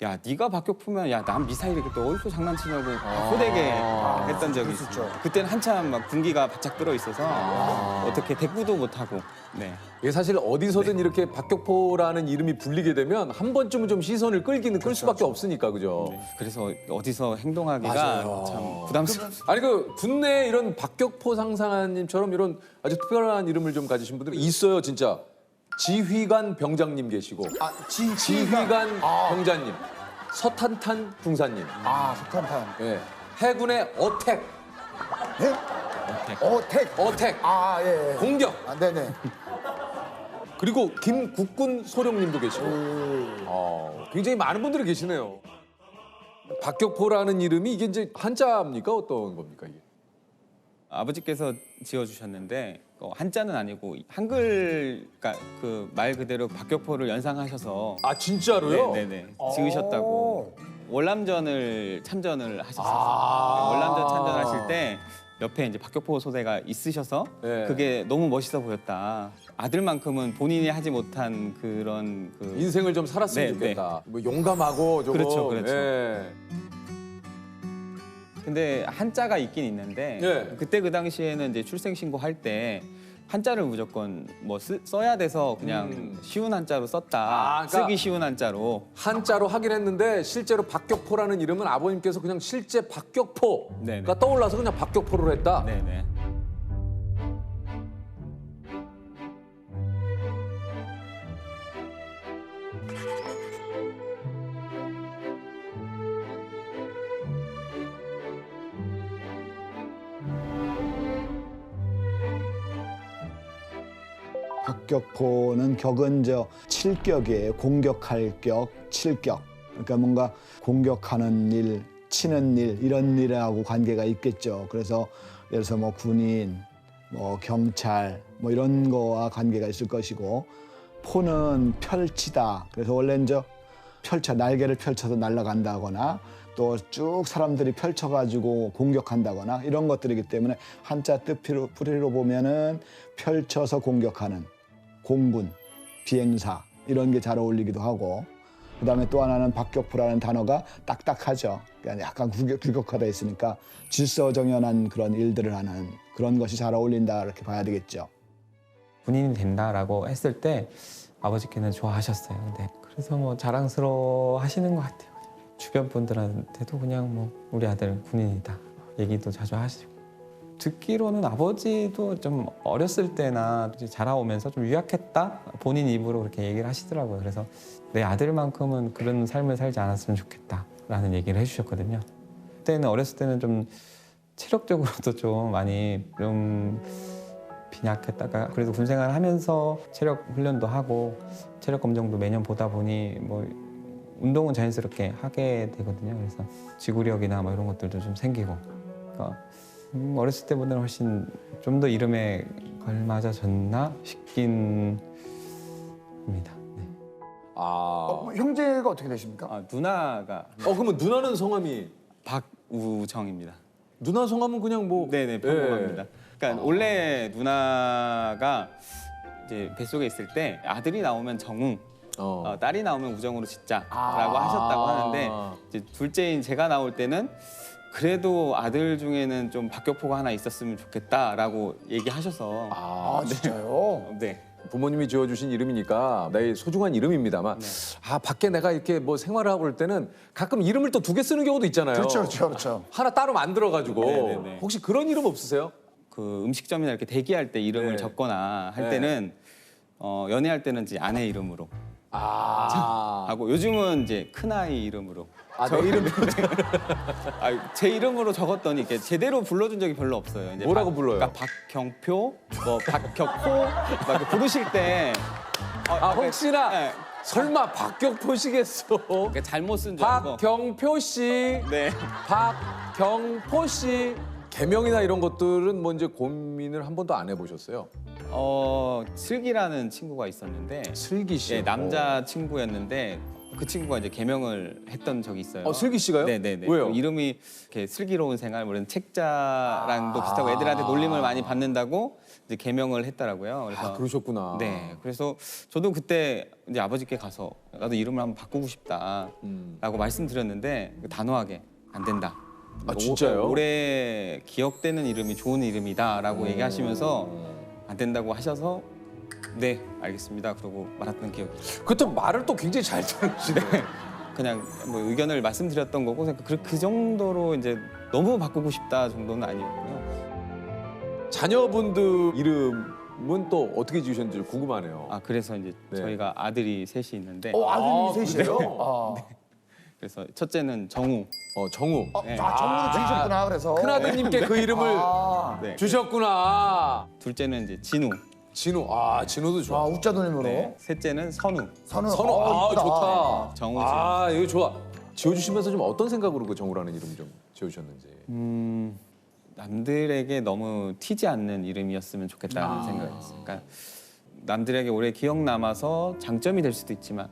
야, 네가 박격포면 야, 난 미사일이 또 어디서 장난치냐고 호되게 했던 적이 있었죠. 그때는 한참 막 군기가 바짝 들어 있어서 어떻게 대꾸도 못 하고. 네. 이게 사실 어디서든 이렇게 박격포라는 이름이 불리게 되면 한 번쯤은 좀 시선을 끌 수밖에 없으니까 그죠? 네. 그래서 어디서 행동하기가 맞아요. 참 부담스럽습니다. 아니 그 군내 이런 박격포 상사님처럼 이런 아주 특별한 이름을 좀 가지신 분들이 있어요 진짜. 지휘관 병장님 계시고 지휘관 병장님, 서탄탄 중사님, 석탄탄. 예. 해군의 어택, 어택, 예. 공격. 네네. 그리고 김국군 소령님도 계시고 굉장히 많은 분들이 계시네요. 박격포라는 이름이 이게 이제 한자입니까 어떤 겁니까 이게? 아버지께서 지어주셨는데 한자는 아니고 한글, 그러니까 그 말 그대로 박격포를 연상하셔서 진짜로요? 네네 지으셨다고. 월남전을 참전을 하셨어요. 월남전 참전하실 때 옆에 이제 박격포 소대가 있으셔서 그게 너무 멋있어 보였다. 아들만큼은 본인이 하지 못한 그런 인생을 좀 살았으면 좋겠다. 뭐 용감하고 조금. 그렇죠. 근데 한자가 있긴 있는데 그때 그 당시에는 이제 출생 신고할 때 한자를 무조건 뭐 써야 돼서 그냥 쉬운 한자로 썼다. 그러니까 쓰기 쉬운 한자로. 한자로 하긴 했는데 실제로 박격포라는 이름은 아버님께서 그냥 실제 박격포가 네네. 떠올라서 그냥 박격포로 했다. 네네. 박격포는 격은 7격이에요. 공격할 격, 7격. 그러니까 뭔가 공격하는 일, 치는 일 이런 일하고 관계가 있겠죠. 그래서 예를 들어서 뭐 군인, 뭐 경찰 뭐 이런 거와 관계가 있을 것이고 포는 펼치다. 그래서 원래 날개를 펼쳐서 날아간다거나 또 쭉 사람들이 펼쳐가지고 공격한다거나 이런 것들이기 때문에 한자 뜻풀이로 보면은 펼쳐서 공격하는 공군, 비행사 이런 게 잘 어울리기도 하고 그다음에 또 하나는 박격포라는 단어가 딱딱하죠. 그러니까 약간 규격화돼 있으니까 질서정연한 그런 일들을 하는 그런 것이 잘 어울린다 이렇게 봐야 되겠죠. 군인이 된다라고 했을 때 아버지께는 좋아하셨어요. 근데 그래서 뭐 자랑스러워 하시는 것 같아요. 주변 분들한테도 그냥 뭐 우리 아들 군인이다 얘기도 자주 하시고. 듣기로는 아버지도 좀 어렸을 때나 자라오면서 좀 유약했다 본인 입으로 그렇게 얘기를 하시더라고요. 그래서 내 아들만큼은 그런 삶을 살지 않았으면 좋겠다라는 얘기를 해주셨거든요. 그때는 어렸을 때는 좀 체력적으로도 좀 많이 좀 빈약했다가 그래도 군 생활을 하면서 체력 훈련도 하고 체력 검정도 매년 보다 보니 뭐 운동은 자연스럽게 하게 되거든요. 그래서 지구력이나 뭐 이런 것들도 좀 생기고. 그러니까 어렸을 때보다는 훨씬 좀 더 이름에 걸맞아졌나 싶긴 합니다. 네. 형제가 어떻게 되십니까? 누나가 그러면 누나는 성함이 박우정입니다. 누나 성함은 그냥 뭐 네네 평범합니다. 그러니까 원래 누나가 이제 뱃속에 있을 때 아들이 나오면 정웅, 딸이 나오면 우정으로 짓자라고 하셨다고 하는데 이제 둘째인 제가 나올 때는 그래도 아들 중에는 좀 박격포가 하나 있었으면 좋겠다라고 얘기하셔서 진짜요? 네. 부모님이 지어주신 이름이니까 나의 소중한 이름입니다만 밖에 내가 이렇게 뭐 생활을 하고 그럴 때는 가끔 이름을 또 2개 쓰는 경우도 있잖아요. 그렇죠. 하나 따로 만들어가지고 네네네. 혹시 그런 이름 없으세요? 그 음식점이나 이렇게 대기할 때 이름을 적거나 할 때는 연애할 때는 이제 아내 이름으로 하고 요즘은 이제 큰아이 이름으로 내 이름 제 이름으로 적었더니 이렇게 제대로 불러준 적이 별로 없어요. 이제 뭐라고 불러요? 그러니까 박경표, 뭐 박격포 막 이렇게 부르실 때 혹시나 네. 설마 박격포시겠어? 그러니까 잘못 쓴 줄 알고 박경표 씨, 네. 박경포 씨 개명이나 이런 것들은 뭐 이제 고민을 한 번도 안 해보셨어요? 슬기라는 친구가 있었는데 슬기 씨. 네, 남자 친구였는데 그 친구가 이제 개명을 했던 적이 있어요. 슬기 씨가요? 네네네. 왜요? 그 이름이 이렇게 슬기로운 생활, 뭐 이런 책자랑도 비슷하고 애들한테 놀림을 많이 받는다고 이제 개명을 했더라고요. 그래서 그러셨구나. 네. 그래서 저도 그때 이제 아버지께 가서 나도 이름을 한번 바꾸고 싶다라고 말씀드렸는데 단호하게 안 된다. 진짜요? 오래 기억되는 이름이 좋은 이름이다라고 얘기하시면서 안 된다고 하셔서 네 알겠습니다. 그러고 말았던 기억이. 그때 말을 또 굉장히 잘 들으시네. 그냥 뭐 의견을 말씀드렸던 거고 그 정도로 이제 너무 바꾸고 싶다 정도는 아니었고요. 자녀분들 이름은 또 어떻게 지으셨는지 궁금하네요. 그래서 이제 저희가 아들이 셋이 있는데. 아들이 셋이에요? 네. 그래서 첫째는 정우. 정우. 네. 정우로 지으셨구나 그래서. 큰아드님께 그 이름을 네. 주셨구나. 둘째는 이제 진우. 진우. 진우도 좋아. 웃자도님으로. 네. 셋째는 선우. 선우. 이쁘다. 좋다. 정우. 이거 좋아. 지어주시면서 좀 어떤 생각으로 그 정우라는 이름 좀 지어주셨는지. 남들에게 너무 튀지 않는 이름이었으면 좋겠다는 생각이었어요. 그러니까 남들에게 오래 기억 남아서 장점이 될 수도 있지만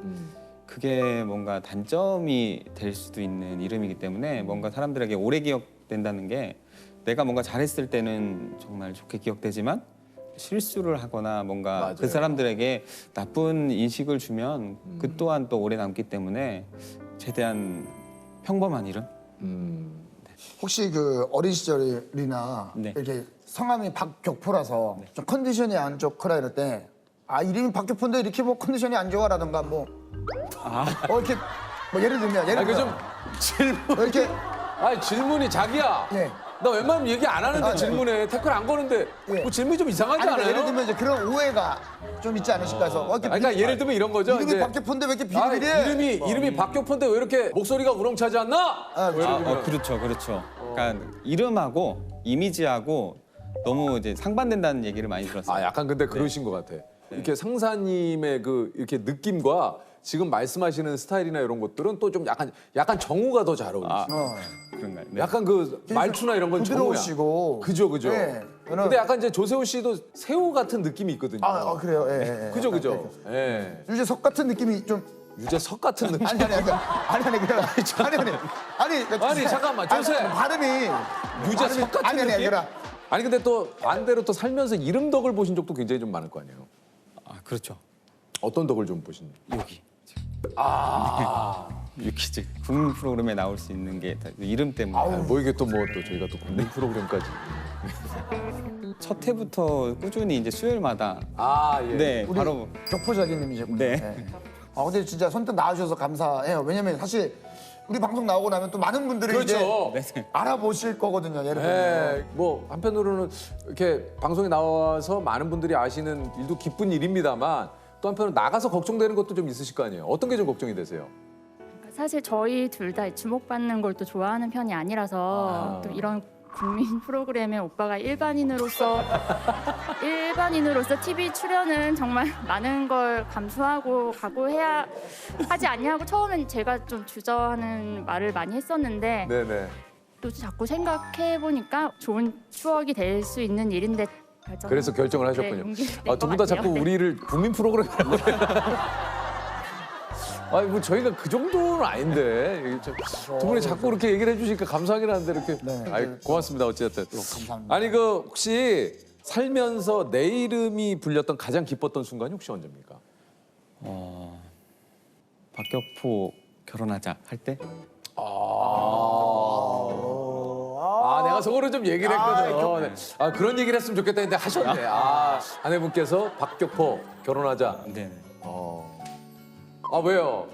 그게 뭔가 단점이 될 수도 있는 이름이기 때문에 뭔가 사람들에게 오래 기억된다는 게 내가 뭔가 잘했을 때는 정말 좋게 기억되지만 실수를 하거나 뭔가 맞아요. 그 사람들에게 나쁜 인식을 주면 그 또한 또 오래 남기 때문에 최대한 평범한 이름? 혹시 그 어린 시절이나 네. 이렇게 성함이 박격포라서 좀 컨디션이 안 좋거나 이럴 때 이름이 박격포인데 이렇게 뭐 컨디션이 안 좋아라든가 뭐 이렇게 뭐 예를 들면 그 좀 질문. 이렇게 질문이 자기야. 예. 나 웬만하면 얘기 안 하는데 네. 질문에 태클 안 거는데 예. 뭐 질문이 좀 이상하지 않아요? 그러니까 예를 들면 이제 그런 오해가 좀 있지 않으실까 해서 그러니까 예를 들면 이런 거죠. 이름이 이제 박격포인데 왜 이렇게 비리비리해? 이름이 박격포인데 왜 이렇게 목소리가 우렁차지 않나? 그렇죠. 그러니까 이름하고 이미지하고 너무 이제 상반된다는 얘기를 많이 들었어요. 약간 근데 그러신 것 같아. 이렇게 상사님의 그 이렇게 느낌과 지금 말씀하시는 스타일이나 이런 것들은 또 좀 약간 정우가 더 잘 어울리시죠. 그런가요? 네. 약간 그 말투나 이런 건 정우야. 부드러우시고. 그죠. 네. 근데 약간 이제 조세호 씨도 새우 같은 느낌이 있거든요. 그래요. 예. 그죠. 예. 유재석 같은 느낌이 좀 유재석 같은 느낌. 아니 잠깐만 조세. 발음이 유재석 같은 느낌. 아니라 아니 근데 또 반대로 또 살면서 이름 덕을 보신 적도 굉장히 좀 많을 거 아니에요. 그렇죠. 어떤 덕을 좀 보신? 여기. 유퀴즈 국민 프로그램에 나올 수 있는 게 다 이름 때문에. 뭐 이게 또 저희가 또 국민 프로그램까지. 첫 해부터 꾸준히 이제 수요일마다. 예. 네, 우리 바로 격포자기님이셨군요. 네. 근데 진짜 선뜻 나와주셔서 감사해요. 왜냐면 사실 우리 방송 나오고 나면 또 많은 분들이 그렇죠. 이제 알아보실 거거든요. 예를 들면. 뭐 한편으로는 이렇게 방송에 나와서 많은 분들이 아시는 일도 기쁜 일입니다만 또 한편으로 나가서 걱정되는 것도 좀 있으실 거 아니에요. 어떤 게 좀 걱정이 되세요? 사실 저희 둘 다 주목받는 걸 또 좋아하는 편이 아니라서 또 이런 국민 프로그램에 오빠가 일반인으로서 TV 출연은 정말 많은 걸 감수하고 각오해야 하지 않냐고 처음엔 제가 좀 주저하는 말을 많이 했었는데 네네. 또 자꾸 생각해 보니까 좋은 추억이 될 수 있는 일인데 그래서 결정을 네, 하셨군요. 용기를 낸 두 것 분 다 같아요. 자꾸 네. 우리를 국민 프로그램이라고 그래요. 아니 뭐 저희가 그 정도는 아닌데 두 분이 자꾸 그렇게 얘기를 해주시니까 감사하긴 한데 이렇게. 아이 고맙습니다 어쨌든. 감사합니다. 아니 그 혹시 살면서 내 이름이 불렸던 가장 기뻤던 순간이 혹시 언제입니까? 박격포 결혼하자 할 때? 내가 속으로 좀 얘기를 했거든. 그런 얘기를 했으면 좋겠다 했는데 하셨네. 아내분께서 박격포 결혼하자. 네. 왜요?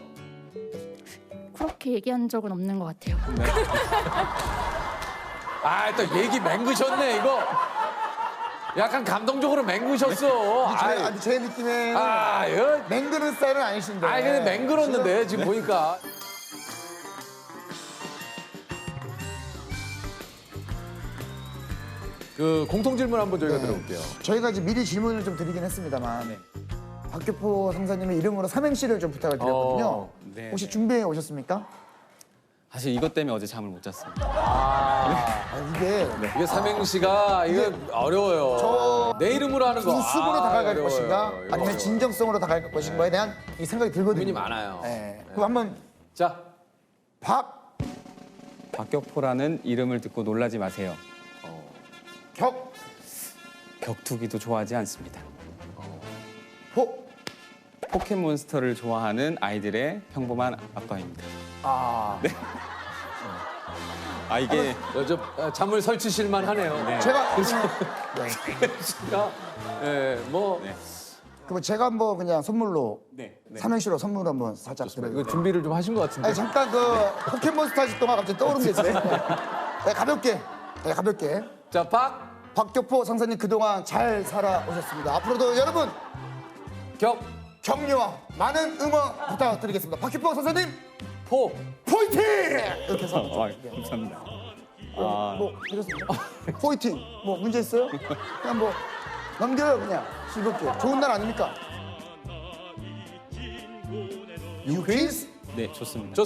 그렇게 얘기한 적은 없는 것 같아요. 또 얘기 맹그셨네 이거. 약간 감동적으로 맹그셨어. 제 느낌에는 이거 맹그는 스타일은 아니신데. 근데 맹그렀는데 지금 보니까. 그 공통 질문 한번 저희가 들어볼게요. 저희가 이제 미리 질문을 좀 드리긴 했습니다만 박격포 상사님의 이름으로 삼행시를 좀 부탁을 드렸거든요. 네. 혹시 준비해 오셨습니까? 사실 이것 때문에 어제 잠을 못 잤습니다. 이게 삼행시가 이거 어려워요. 내 이름으로 하는 거. 수습으로 다가갈 어려워요. 것인가? 이거 아니면 어려워요. 진정성으로 다가갈 것인가에 대한 이 생각이 들거든요. 고민이 많아요. 그럼 한번 자, 박격포라는 이름을 듣고 놀라지 마세요. 격투기도 좋아하지 않습니다. 포켓몬스터를 좋아하는 아이들의 평범한 아빠입니다. 네. 이게 잠을 설치실만 하네요. 제가 그럼 제가 한번 그냥 선물로 삼행시로 선물 한번 살짝 드려요. 이거 준비를 좀 하신 것 같은데. 잠깐 그 포켓몬스터 하실 동안 갑자기 떠오른 게 있어요. 가볍게. 자, 박격포 상사님 그동안 잘 살아오셨습니다. 앞으로도 여러분 격려와 많은 응원 부탁드리겠습니다. 박격포 상사님 포이팅! 이렇게 해서 감사합니다. 이렇습니다. 포이팅. 문제 있어요? 그냥 넘겨요 그냥 즐겁게. 좋은 날 아닙니까? 유퀴즈? 네, 좋습니다.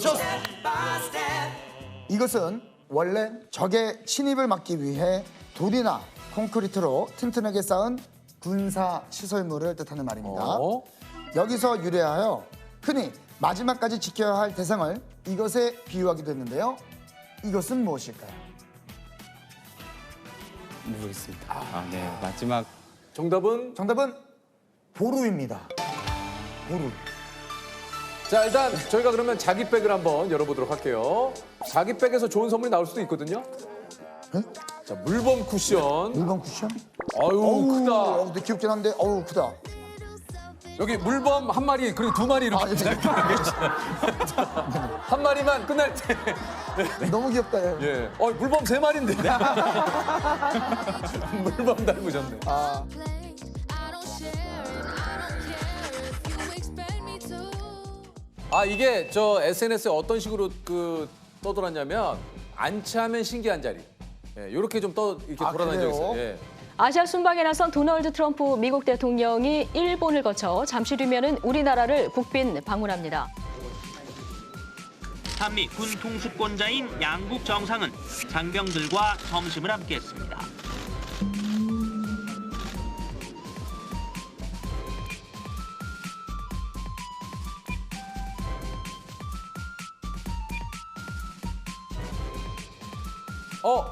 이것은 원래 적의 침입을 막기 위해 돌이나 콘크리트로 튼튼하게 쌓은 군사 시설물을 뜻하는 말입니다. 여기서 유래하여 흔히 마지막까지 지켜야 할 대상을 이것에 비유하기도 했는데요. 이것은 무엇일까요? 모르겠습니다. 네, 마지막 정답은 보루입니다. 보루. 자, 일단 저희가 그러면 자기 백을 한번 열어보도록 할게요. 자기 백에서 좋은 선물이 나올 수도 있거든요. 자, 물범 쿠션. 물범 쿠션? 아유, 크다. 근데 귀엽긴 한데, 크다. 여기 물범 한 마리, 그리고 두 마리 이렇게. 한 마리만 끝날 때. 너무 귀엽다. 예. 물범 세 마리인데. 물범 닮으셨네. 이게 저 SNS에 어떤 식으로 떠돌았냐면 안치하면 신기한 자리. 이렇게 좀 이렇게 돌아다니고 있어요. 예. 아시아 순방에 나선 도널드 트럼프 미국 대통령이 일본을 거쳐 잠시 뒤면은 우리나라를 국빈 방문합니다. 한미 군 통수권자인 양국 정상은 장병들과 점심을 함께했습니다.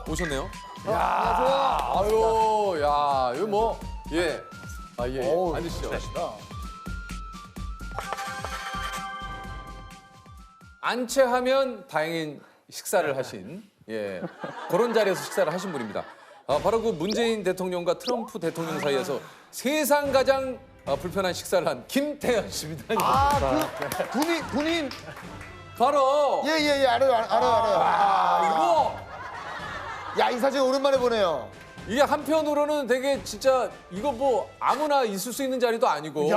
오셨네요. 좋아. 아유, 야, 이거 예. 앉으시죠. 안채하면 다행인 식사를 하신, 그런 자리에서 식사를 하신 분입니다. 바로 그 문재인 대통령과 트럼프 대통령 사이에서 세상 가장 불편한 식사를 한 김태현 씨입니다. 군인. 바로. 알아요. 이거. 이 사진 오랜만에 보네요. 이게 한편으로는 되게 진짜 이거 아무나 있을 수 있는 자리도 아니고.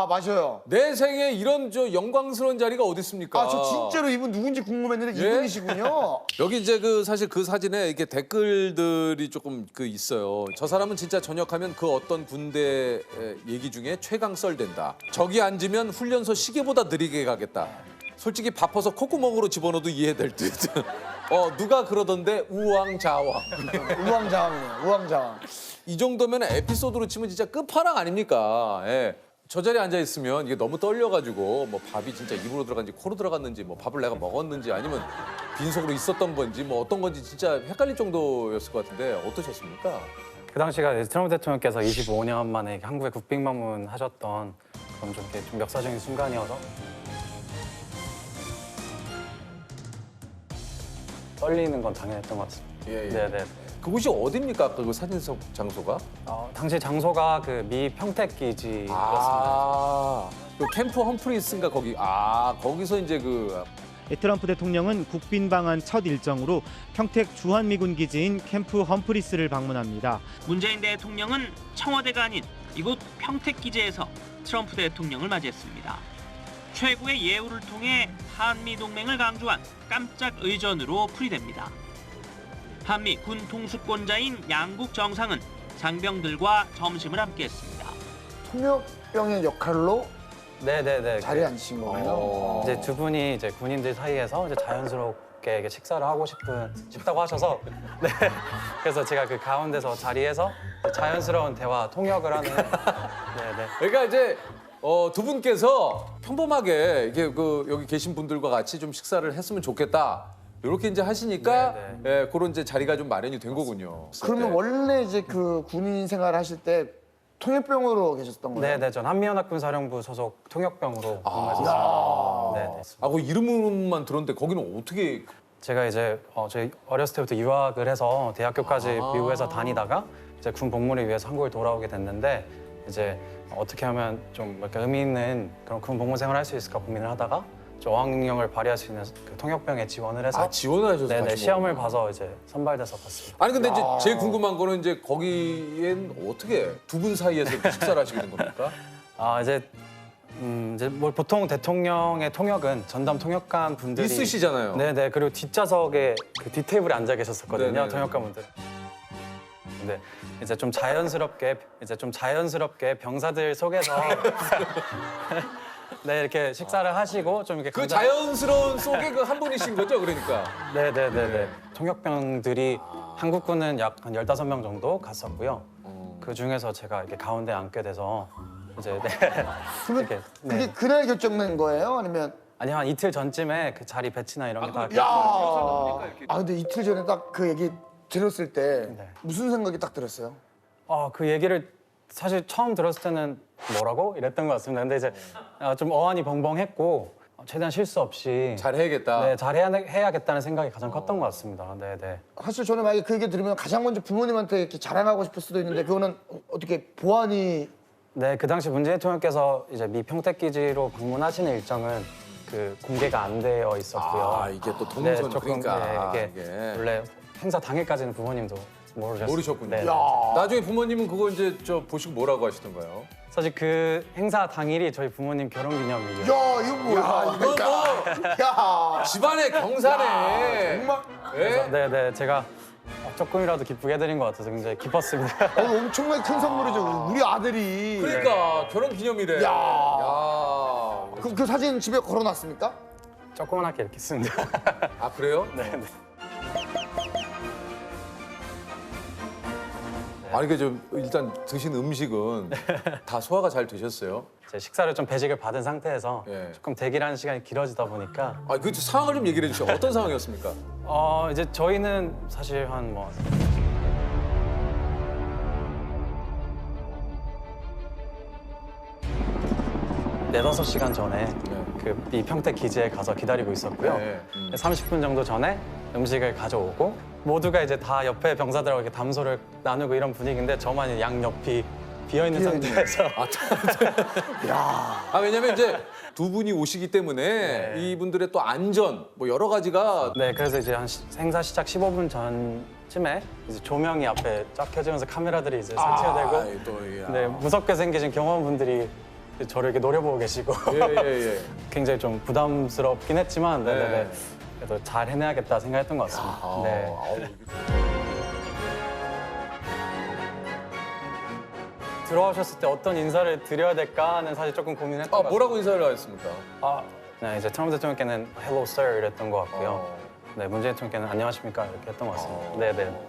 맞아요. 내 생에 이런 영광스러운 자리가 어디 있습니까? 저 진짜로 이분 누군지 궁금했는데 이분이시군요. 여기 이제 사실 그 사진에 이렇게 댓글들이 조금 있어요. 저 사람은 진짜 전역하면 그 어떤 군대 얘기 중에 최강썰 된다. 저기 앉으면 훈련소 시계보다 느리게 가겠다. 솔직히 바빠서 콧구멍으로 집어넣어도 이해될 듯. 누가 그러던데 우왕좌왕. 우왕좌왕이네요. 우왕좌왕. 이 정도면 에피소드로 치면 진짜 끝판왕 아닙니까? 예. 저 자리에 앉아 있으면 이게 너무 떨려가지고 뭐 밥이 진짜 입으로 들어갔는지 코로 들어갔는지 뭐 밥을 내가 먹었는지 아니면 빈속으로 있었던 건지 뭐 어떤 건지 진짜 헷갈릴 정도였을 것 같은데 어떠셨습니까? 그 당시가 트럼프 대통령께서 25년 만에 한국에 국빈 방문하셨던 그런 좀 역사적인 순간이어서 떨리는 건 당연했던 것 같습니다. 예, 예. 네네. 그곳이 어디입니까? 그 사진 속 장소가? 당시 장소가 그 미 평택 기지였습니다. 그 캠프 험프리스인가 거기. 거기서 이제 그 트럼프 대통령은 국빈 방한 첫 일정으로 평택 주한미군 기지인 캠프 험프리스를 방문합니다. 문재인 대통령은 청와대가 아닌 이곳 평택 기지에서 트럼프 대통령을 맞이했습니다. 최고의 예우를 통해 한미 동맹을 강조한 깜짝 의전으로 풀이됩니다. 한미 군 통수권자인 양국 정상은 장병들과 점심을 함께했습니다. 통역병의 역할로 네네네. 자리에 앉으신 거군요. 이제 두 분이 이제 군인들 사이에서 이제 자연스럽게 이렇게 식사를 하고 싶다고 하셔서 네. 그래서 제가 그 가운데서 자리에서 자연스러운 대화 통역을 하는. 네네. 그러니까 이제 두 분께서 평범하게 이게 그 여기 계신 분들과 같이 좀 식사를 했으면 좋겠다. 이렇게 이제 하시니까 예, 그런 이제 자리가 좀 마련이 된 거군요. 그러면 원래 이제 그 군인 생활 하실 때 통역병으로 계셨던 거예요? 네네. 전 한미연합군사령부 소속 통역병으로 근무했었습니다. 네네. 그 이름만 들었는데 거기는 어떻게? 제가 이제 저희 어렸을 때부터 유학을 해서 대학교까지 미국에서 다니다가 이제 군 복무를 위해서 한국에 돌아오게 됐는데 이제 어떻게 하면 좀 이렇게 의미 있는 그런 군 복무 생활을 할 수 있을까 고민을 하다가 어학능력을 발휘할 수 있는 그 통역병에 지원을 해서 지원을 하셔서 네네 가신 시험을 거구나. 봐서 이제 선발돼서 갔습니다. 아니 근데 이제 제일 궁금한 거는 이제 거기엔 어떻게 두 분 사이에서 식사를 하시게 된 겁니까? 이제 뭐 보통 대통령의 통역은 전담 통역관 분들이 있으시잖아요. 네네. 그리고 뒷좌석에 그 뒷테이블에 앉아 계셨었거든요. 네네네. 통역관 분들. 근데 이제 좀 자연스럽게 병사들 속에서 네 이렇게 식사를 하시고 좀 이렇게 그 자연스러운 속에 그 한 분이신 거죠, 그러니까. 네네네네. 통역병들이 한국군은 약 한 15명 정도 갔었고요. 그 중에서 제가 이렇게 가운데 앉게 돼서 이제 그러면 그게 그날 결정된 거예요? 아니면? 아니 한 이틀 전쯤에 그 자리 배치나 이런 게 다. 근데 이틀 전에 딱 그 얘기 들었을 때 무슨 생각이 딱 들었어요? 그 얘기를 사실 처음 들었을 때는 뭐라고? 이랬던 것 같습니다. 근데 이제 좀 어안이 벙벙했고 최대한 실수 없이 잘해야겠다. 네, 잘해야겠다는 생각이 가장 컸던 것 같습니다. 네네. 사실 저는 만약에 그 얘기 들으면 가장 먼저 부모님한테 이렇게 자랑하고 싶을 수도 있는데 그거는 어떻게 보안이 네, 그 당시 문재인 대통령께서 이제 미 평택 기지로 방문하시는 일정은 그 공개가 안 되어 있었고요. 이게 또 동선 조금 그러니까 이게 원래 행사 당일까지는 부모님도 모르셨군요. 네. 나중에 부모님은 그거 이제 보시고 뭐라고 하시던가요? 사실 그 행사 당일이 저희 부모님 결혼기념일이에요. 야, 이거 뭐야? 이거 뭐 집안의 경사네. 정말. 그래서 네네 제가 조금이라도 기쁘게 해드린 것 같아서 굉장히 기뻤습니다. 엄청나게 큰 선물이죠. 우리 아들이. 그러니까 결혼기념일에. 야. 그 사진 집에 걸어놨습니까? 조그맣게 이렇게 씁니다. 아 그래요? 네네. 아니 그 일단 드신 음식은 다 소화가 잘 되셨어요? 제 식사를 좀 배식을 받은 상태에서 조금 대기를 하는 시간이 길어지다 보니까 그 상황을 좀 얘기를 해주세요. 어떤 상황이었습니까? 이제 저희는 사실 한 뭐 4~5시간 전에 그 이 평택 기지에 가서 기다리고 있었고요. 30분 정도 전에 음식을 가져오고 모두가 이제 다 옆에 병사들하고 이렇게 담소를 나누고 이런 분위기인데 저만 양옆이 비어있는 상태에서 왜냐면 이제 두 분이 오시기 때문에 이분들의 또 안전 뭐 여러 가지가 네, 그래서 이제 한 행사 시작 15분 전쯤에 이제 조명이 앞에 쫙 켜지면서 카메라들이 이제 설치되고 네, 무섭게 생기신 경호원분들이 저를 이렇게 노려보고 계시고 굉장히 좀 부담스럽긴 했지만 네네네. 그래도 잘 해내야겠다 생각했던 것 같습니다. 네. 들어오셨을 때 어떤 인사를 드려야 될까는 사실 조금 고민했던 것 같아요. 뭐라고 인사를 하셨습니까? 네, 이제 트럼프 대통령께는 Hello, sir 이랬던 것 같고요. 네, 문재인 대통령께는 안녕하십니까 이렇게 했던 것 같습니다. 네네.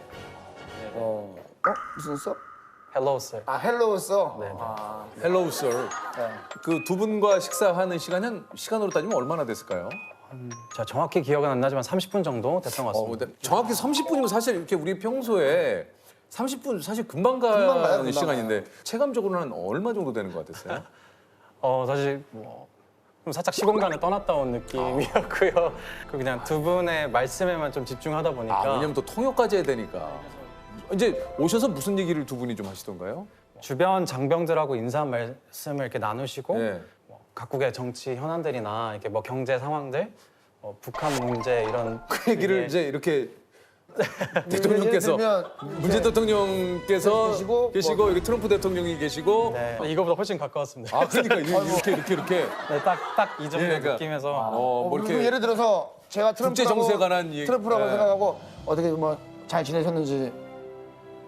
무슨 써? Hello, sir. 아, 헬로우 써? 네. 헬로우 썰. 그 두 분과 식사하는 시간은 시간으로 따지면 얼마나 됐을까요? 제가 정확히 기억은 안 나지만 30분 정도 됐던 것 같습니다. 정확히 30분이면 사실 이렇게 우리 평소에 30분 사실 금방 가는 금방 가요, 금방 시간인데 체감적으로는 얼마 정도 되는 것 같았어요? 사실 좀 살짝 시공간을 떠났다 온 느낌이었고요. 그냥 두 분의 말씀에만 좀 집중하다 보니까. 왜냐면 또 통역까지 해야 되니까. 이제 오셔서 무슨 얘기를 두 분이 좀 하시던가요? 주변 장병들하고 인사 말씀을 이렇게 나누시고 네. 각국의 정치 현안들이나 이렇게 뭐 경제 상황들, 북한 문제 이런 그 얘기를 이제 이렇게 대통령께서 문재인 대통령께서 계시고 여기 트럼프 대통령이 계시고 네, 이거보다 훨씬 가까웠습니다. 아 그러니까 이렇게 네, 딱 이 정도 느낌에서 뭐 이렇게 예를 들어서 제가 국제 정세에 관한 얘기- 트럼프라고 네. 생각하고 어떻게 뭐 잘 지내셨는지.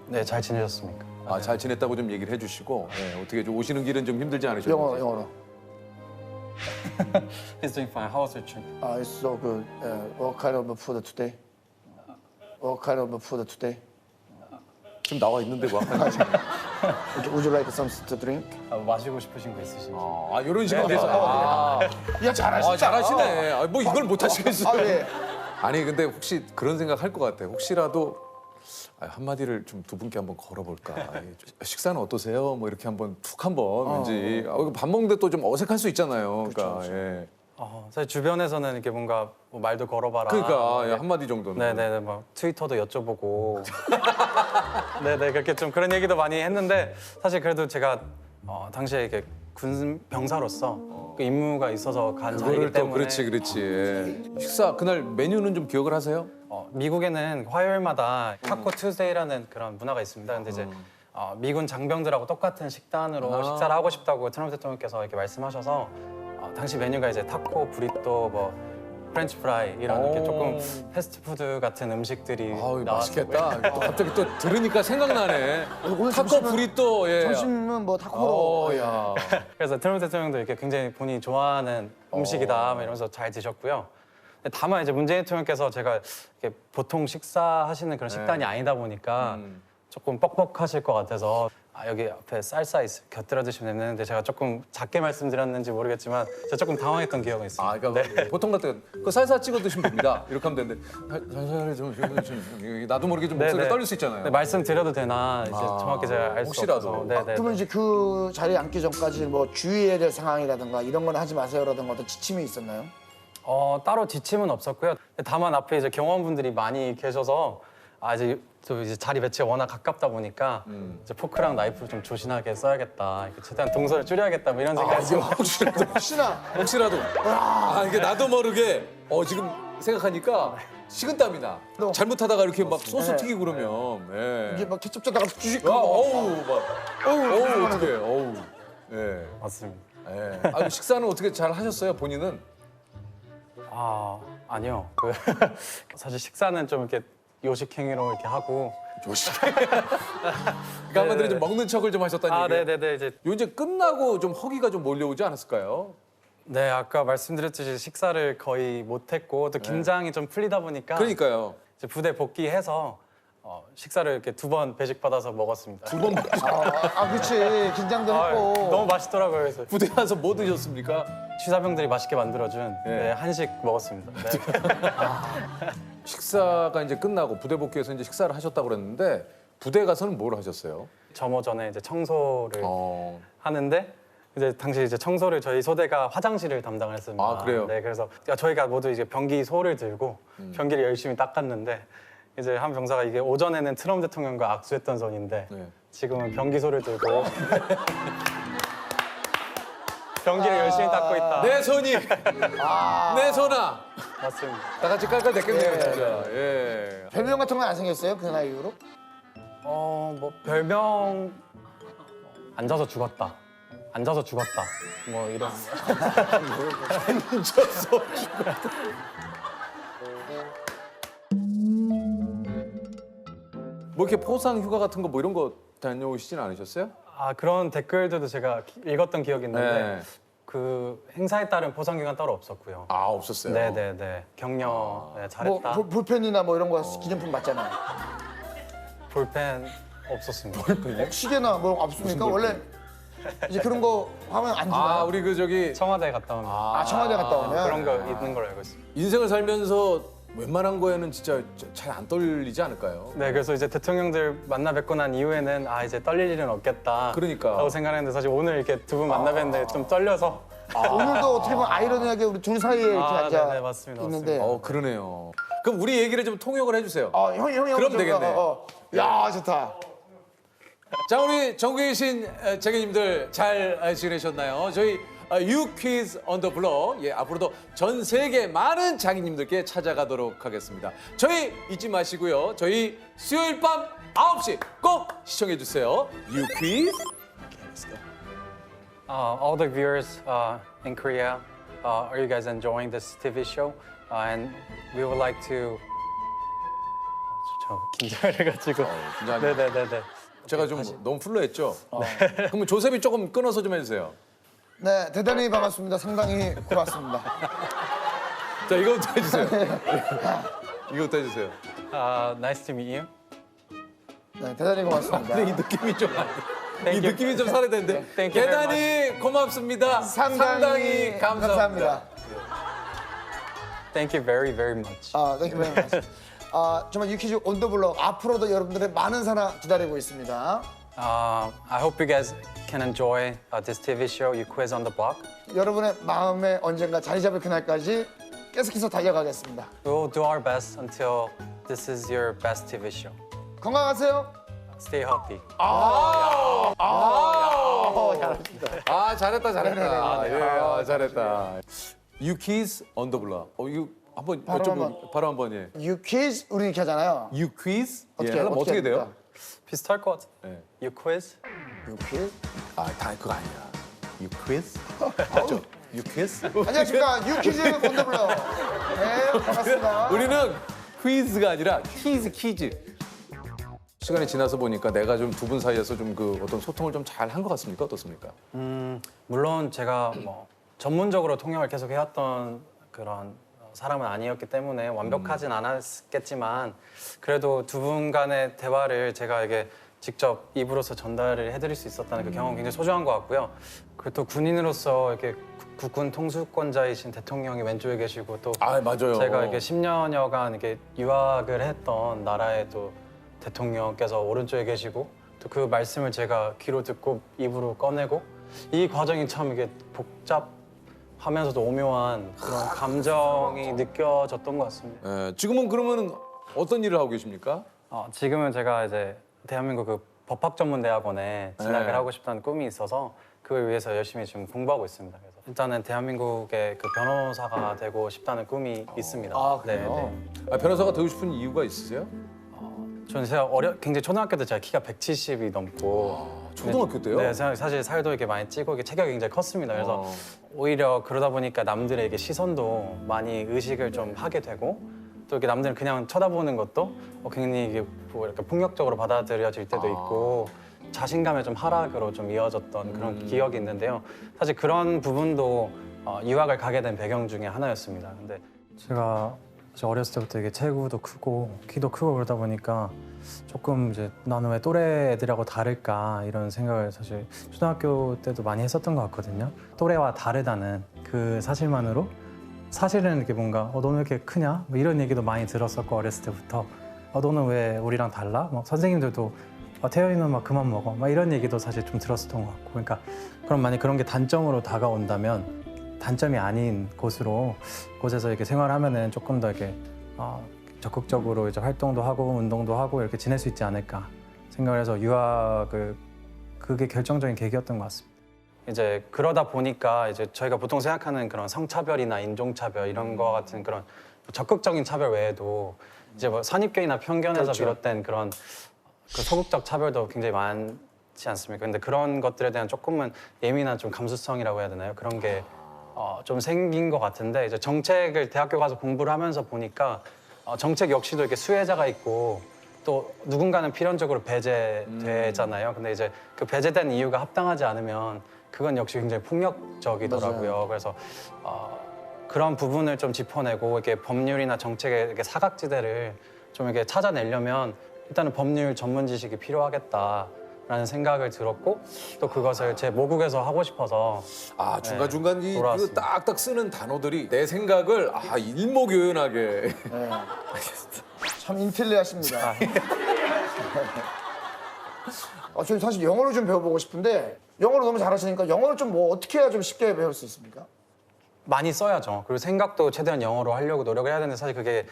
네, 잘 지내셨습니까? 잘 지냈다고 좀 얘기를 해주시고 어떻게 좀 오시는 길은 좀 힘들지 않으셨는지. 영어로. He's doing fine. How was your trip? It's so good. What kind of food today? What kind of food today? 좀 나와 있는데 뭐. Would you like something to drink? 마시고 싶으신 거 있으신지? 이런 식으로 네, 해서. 야, 잘하시다. 잘하시네. 뭐 이걸 못 하시겠어요. 예. 아니 근데 혹시 그런 생각 할 것 같아요. 혹시라도 한마디를 좀 두 분께 한번 걸어볼까. 식사는 어떠세요? 뭐 이렇게 한번 툭 한번 왠지 밥 먹는데 또 좀 어색할 수 있잖아요. 그러니까 예. 사실 주변에서는 이렇게 뭔가 뭐 말도 걸어봐라. 그러니까 한마디 정도는. 네네네, 막 트위터도 여쭤보고. 네네, 그렇게 좀 그런 얘기도 많이 했는데 사실 그래도 제가 당시에 이렇게 군 병사로서 그 임무가 있어서 간 자리이기 그거를 또 때문에. 그렇지. 예. 식사 그날 메뉴는 좀 기억을 하세요? 미국에는 화요일마다 타코 투데이라는 그런 문화가 있습니다. 근데 이제 미군 장병들하고 똑같은 식단으로 식사를 하고 싶다고 트럼프 대통령께서 이렇게 말씀하셔서 당시 메뉴가 이제 타코, 브리또, 뭐 프렌치 프라이 이런 이렇게 조금 패스트푸드 같은 음식들이 맛있겠다. 또 갑자기 또 들으니까 생각나네. 타코 브리또. 예. 점심은 뭐 타코로. 야. 그래서 트럼프 대통령도 이렇게 굉장히 본인이 좋아하는 음식이다 막 이러면서 잘 드셨고요. 다만 이제 문재인 대통령께서 제가 이렇게 보통 식사하시는 그런 식단이 아니다 보니까 조금 뻑뻑하실 것 같아서 여기 앞에 쌀사 곁들여 드시면 되는데 제가 조금 작게 말씀드렸는지 모르겠지만 제가 조금 당황했던 기억은 있습니다. 그러니까 보통 같은 그 살살 찍어 드시면 됩니다. 이렇게 하면 되는데 살살 좀 나도 모르게 좀 목소리가 떨릴 수 있잖아요. 네, 말씀드려도 되나 이제 정확히 제가 알 수 혹시라도. 없어서. 네네. 그러면 이제 그 자리에 앉기 전까지 뭐 주의해야 될 상황이라든가 이런 건 하지 마세요라든가 어떤 지침이 있었나요? 따로 지침은 없었고요. 다만 앞에 이제 경호원분들이 많이 계셔서 이제 또 이제 자리 배치가 워낙 가깝다 보니까 이제 포크랑 나이프를 좀 조신하게 써야겠다. 이렇게 최대한 동선을 줄여야겠다. 뭐 이런 생각이 혹시라도. 이게 나도 모르게 지금 생각하니까 식은땀이 나. 잘못하다가 이렇게 막 소스 튀기고 그러면. 예. 이게 막 케첩 젓다가 주식. 어떻게? 예. 맞습니다. 예. 식사는 어떻게 잘 하셨어요, 본인은? 아니요. 사실 식사는 좀 이렇게 요식 행위로 이렇게 하고. 요식. 그러니까 한마디로 좀 먹는 척을 좀 하셨다는 얘기예요. 네네네. 이제 끝나고 좀 허기가 좀 몰려오지 않았을까요? 네, 아까 말씀드렸듯이 식사를 거의 못했고 또 긴장이 좀 풀리다 보니까. 그러니까요. 이제 부대 복귀해서 식사를 이렇게 2번 배식 받아서 먹었습니다. 2번? 그렇지. 긴장도 했고. 너무 맛있더라고요. 그래서 부대 가서 뭐 드셨습니까? 취사병들이 맛있게 만들어준 한식 먹었습니다. 네. 식사가 이제 끝나고 부대 복귀해서 이제 식사를 하셨다고 그랬는데 부대 가서는 뭘 하셨어요? 점호 전에 이제 청소를 하는데 이제 당시 이제 청소를 저희 소대가 화장실을 담당을 했습니다. 그래요? 네, 그래서 저희가 모두 이제 변기 소를 들고 변기를 열심히 닦았는데 이제 한 병사가 이게 오전에는 트럼프 대통령과 악수했던 손인데 지금은 변기 소를 들고 변기를 열심히 닦고 있다. 내 손이 내 손아. 맞습니다. 다 같이 깔깔댔겠네요, 진짜. 예. 별명 같은 건 안 생겼어요? 그 나이 이후로? 뭐 별명 앉아서 죽었다. 앉아서 죽었다. 뭐 이런. 앉아서 죽었다. 뭐 이렇게 포상 휴가 같은 거 뭐 이런 거 다녀오시진 않으셨어요? 그런 댓글들도 제가 읽었던 기억이 있는데 그 행사에 따른 보상 기간 따로 없었고요. 아 없었어요. 네네네. 격려 네, 잘했다. 뭐 볼펜이나 뭐 이런 거 기념품 받잖아요. 볼펜 없었습니다. 시계나 뭐 없습니까? 원래 이제 그런 거 하면 안 주나요? 아 우리 그 저기 청와대 갔다 오면 아, 청와대 갔다 오면 그런 거 있는 걸로 알고 있습니다. 인생을 살면서 웬만한 거에는 진짜 잘 안 떨리지 않을까요? 네, 그래서 이제 대통령들 만나 뵙고 난 이후에는 아 이제 떨릴 일은 없겠다. 그러니까. 라고 생각했는데 사실 오늘 이렇게 두 분 만나 뵀는데 좀 떨려서. 오늘도 어떻게 보면 아이러니하게 우리 둘 사이에 이렇게 앉아 네네, 맞습니다. 있는데. 그러네요. 그럼 우리 얘기를 좀 통역을 해주세요. 형이 그럼 되겠네. 야 좋다. 자 우리 전국에 계신 자기님들 잘 지내셨나요? 저희 유퀴즈 on the block 앞으로도 전 세계 많은 자기님들께 찾아가도록 하겠습니다. 저희 잊지 마시고요. 저희 수요일 밤 9시 꼭 시청해 주세요. 유퀴즈. All the viewers in Korea, are you guys enjoying this TV show? And we would like to. 저 긴장해가지고. 네네네네. 제가 좀 너무 풀러했죠? 그러면 조셉이 조금 끊어서 좀 해주세요. 네, 대단히 반갑습니다. 상당히 고맙습니다. 자, 이것부터 해주세요. 이것부터 해주세요. Nice to meet you. 네, 대단히 고맙습니다. 근데 이 느낌이 좀 이 느낌이 좀 살아야 되는데. Thank you very 대단히 고맙습니다. 상당히 감사합니다. Thank you very much. Thank you very much. 정말 유퀴즈 온 더 블럭 앞으로도 여러분들의 많은 사랑 기다리고 있습니다. I hope you guys can enjoy this TV show, You Quiz on the Block. 여러분의 마음에 언젠가 자리 잡을 그날까지 계속해서 달려가겠습니다. We will do our best until this is your best TV show. 건강하세요. Stay healthy. 잘했다. 잘했다. 유퀴즈 on the block. 이거 한번 바로 한번 예. 유퀴즈 우리 이렇게 하잖아요. 유퀴즈? 어떻게 돼요? 비슷할 것 같아. 네. You Quiz? 유퀴즈? 다 그거 아니야. 유퀴즈? 맞죠? 유퀴즈? 안녕하십니까. 유퀴즈 온 더 블럭. 네, 반갑습니다. 우리는 퀴즈가 아니라 퀴즈. 시간이 지나서 보니까 내가 좀 두 분 사이에서 좀 그 어떤 소통을 좀 잘 한 것 같습니까? 어떻습니까? 물론 제가 뭐 전문적으로 통역을 계속 해왔던 그런 사람은 아니었기 때문에 완벽하진 않았겠지만 그래도 두 분 간의 대화를 제가 이게 직접 입으로서 전달을 해드릴 수 있었다는 그 경험이 굉장히 소중한 것 같고요. 그리고 또 군인으로서 이렇게 국군 통수권자이신 대통령이 왼쪽에 계시고 또 맞아요. 제가 이렇게 10년여간 이렇게 유학을 했던 나라의 또 대통령께서 오른쪽에 계시고 또 그 말씀을 제가 귀로 듣고 입으로 꺼내고 이 과정이 참 이게 복잡하면서도 오묘한 그런 감정이 느껴졌던 것 같습니다. 지금은 그러면 어떤 일을 하고 계십니까? 지금은 제가 이제 대한민국 그 법학전문대학원에 진학을 하고 싶다는 꿈이 있어서 그걸 위해서 열심히 지금 공부하고 있습니다. 그래서 일단은 대한민국의 그 변호사가 되고 싶다는 꿈이 있습니다. 그래요? 변호사가 되고 싶은 이유가 있으세요? 저는 제가 굉장히 초등학교 때 제가 키가 170이 넘고 초등학교 때요? 네, 사실 살도 이렇게 많이 찌고 이게 체격이 굉장히 컸습니다. 그래서 오히려 그러다 보니까 남들의 이게 시선도 많이 의식을 좀 하게 되고 또 이렇게 남들은 그냥 쳐다보는 것도 굉장히 이게 뭐 이렇게 폭력적으로 받아들여질 때도 있고 자신감의 좀 하락으로 좀 이어졌던 그런 기억이 있는데요. 사실 그런 부분도 유학을 가게 된 배경 중에 하나였습니다. 근데 제가 어렸을 때부터 이게 체구도 크고 키도 크고 그러다 보니까 조금 이제 나는 왜 또래 애들하고 다를까 이런 생각을 사실 초등학교 때도 많이 했었던 것 같거든요. 또래와 다르다는 그 사실만으로 사실은 이렇게 뭔가 너는 왜 이렇게 크냐? 뭐 이런 얘기도 많이 들었었고 어렸을 때부터 너는 왜 우리랑 달라? 막 선생님들도 태연이는 막 그만 먹어 막 이런 얘기도 사실 좀 들었었던 것 같고 그러니까 그럼 만약 그런 게 단점으로 다가온다면 단점이 아닌 곳에서 이렇게 생활하면은 조금 더 이렇게 적극적으로 이제 활동도 하고 운동도 하고 이렇게 지낼 수 있지 않을까 생각을 해서 유학을 그게 결정적인 계기였던 것 같습니다. 이제 그러다 보니까 이제 저희가 보통 생각하는 그런 성차별이나 인종차별 이런 거 같은 그런 적극적인 차별 외에도 이제 뭐 선입견이나 편견에서 비롯된 그런 그 소극적 차별도 굉장히 많지 않습니까? 근데 그런 것들에 대한 조금은 예민한 좀 감수성이라고 해야 되나요? 그런 게 좀 생긴 것 같은데 이제 정책을 대학교 가서 공부를 하면서 보니까 정책 역시도 이렇게 수혜자가 있고 또 누군가는 필연적으로 배제되잖아요. 근데 이제 그 배제된 이유가 합당하지 않으면 그건 역시 굉장히 폭력적이더라고요. 맞아요. 그래서 그런 부분을 좀 짚어내고 이렇게 법률이나 정책의 이렇게 사각지대를 좀 이렇게 찾아내려면 일단은 법률 전문 지식이 필요하겠다라는 생각을 들었고 또 그것을 제 모국에서 하고 싶어서 중간중간 이 돌아왔습니다. 딱딱 쓰는 단어들이 내 생각을 일목요연하게. 참 인텔리하십니다. 저희 사실 영어를 좀 배워보고 싶은데 영어를 너무 잘하시니까 영어를 좀 뭐 어떻게 해야 좀 쉽게 배울 수 있습니까? 많이 써야죠. 그리고 생각도 최대한 영어로 하려고 노력을 해야 되는데 사실 그게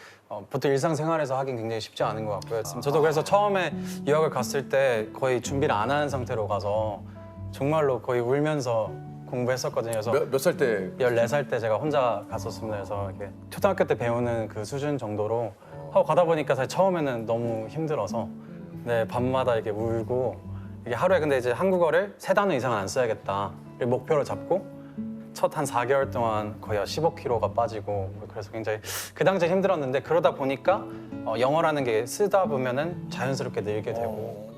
보통 일상생활에서 하긴 굉장히 쉽지 않은 것 같고요. 저도 그래서 처음에 유학을 갔을 때 거의 준비를 안 하는 상태로 가서 정말로 거의 울면서 공부했었거든요. 그래서 몇 살 때? 14살 때 제가 혼자 갔었습니다. 그래서 이렇게 초등학교 때 배우는 그 수준 정도로 하고 가다 보니까 사실 처음에는 너무 힘들어서 밤마다 이렇게 울고 이게 하루에 근데 이제 한국어를 3단어 이상은 안 써야겠다를 목표로 잡고 첫 한 4개월 동안 거의 15kg가 빠지고 그래서 굉장히 그 당시에 힘들었는데 그러다 보니까 영어라는 게 쓰다 보면은 자연스럽게 늘게 되고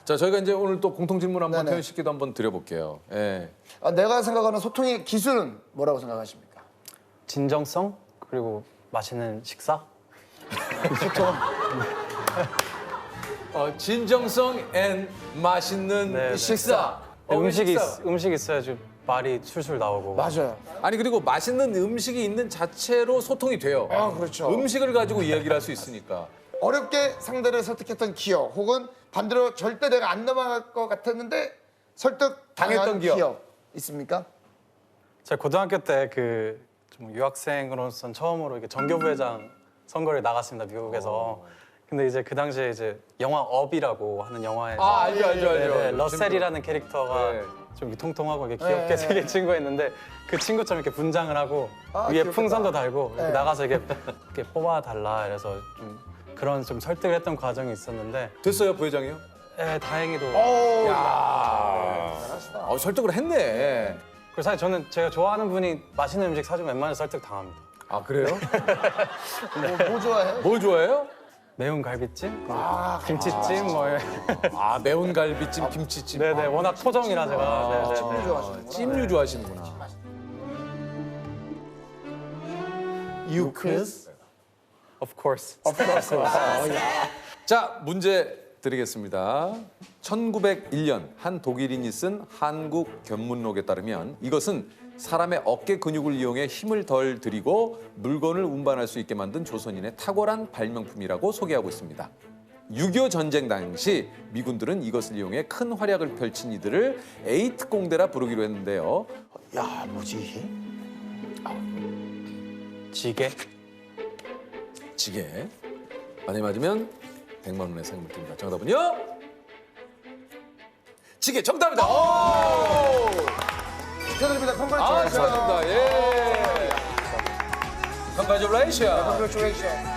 자, 저희가 이제 오늘 또 공통 질문 한번 태연 씨께도 한번 드려볼게요. 예. 내가 생각하는 소통의 기술은 뭐라고 생각하십니까? 진정성 그리고 맛있는 식사. 소통. 진정성 앤 맛있는 식사. 음식이 있어야지 말이 술술 나오고. 맞아요. 아니 그리고 맛있는 음식이 있는 자체로 소통이 돼요. 그렇죠. 음식을 가지고 이야기를 할 수 있으니까. 어렵게 상대를 설득했던 기억 혹은 반대로 절대 내가 안 넘어갈 것 같았는데 설득 당했던 기억 있습니까? 제가 고등학교 때 좀 유학생으로서 처음으로 이렇게 정교부회장 선거를 나갔습니다 미국에서. 근데 이제 그 당시에 이제 영화 업이라고 하는 영화에서 알죠. 러셀이라는 캐릭터가 좀 통통하고 이렇게 귀엽게 생긴 친구였는데 그 친구처럼 이렇게 분장을 하고 위에 귀엽겠다. 풍선도 달고 이렇게 나가서 이렇게 뽑아달라 이래서 좀 그런 좀 설득을 했던 과정이 있었는데 됐어요 부회장이요? 네 다행히도. 설득을 했네. 그리고 사실 저는 제가 좋아하는 분이 맛있는 음식 사주면 웬만해서 설득 당합니다. 아 그래요? 뭐 좋아해요? 뭘 좋아해요? 매운 갈비찜, 김치찜 매운 갈비찜, 김치찜. 네네 워낙 토종이라 제가. 찜류 좋아하시는구나. 찜류 좋아하시는구나. You kiss? Of course. 자, 문제 드리겠습니다. 1901년 한 독일인이 쓴 한국 견문록에 따르면 이것은 사람의 어깨 근육을 이용해 힘을 덜 들이고 물건을 운반할 수 있게 만든 조선인의 탁월한 발명품이라고 소개하고 있습니다. 6.25 전쟁 당시 미군들은 이것을 이용해 큰 활약을 펼친 이들을 에이트 공대라 부르기로 했는데요. 야, 뭐지 이게? 지게? 지게. 만약에 맞으면 100만 원의 상금을 드립니다. 정답은요? 지게 정답입니다. 축하드립니다. 축하드립니다. 예. Congratulations. Congratulations.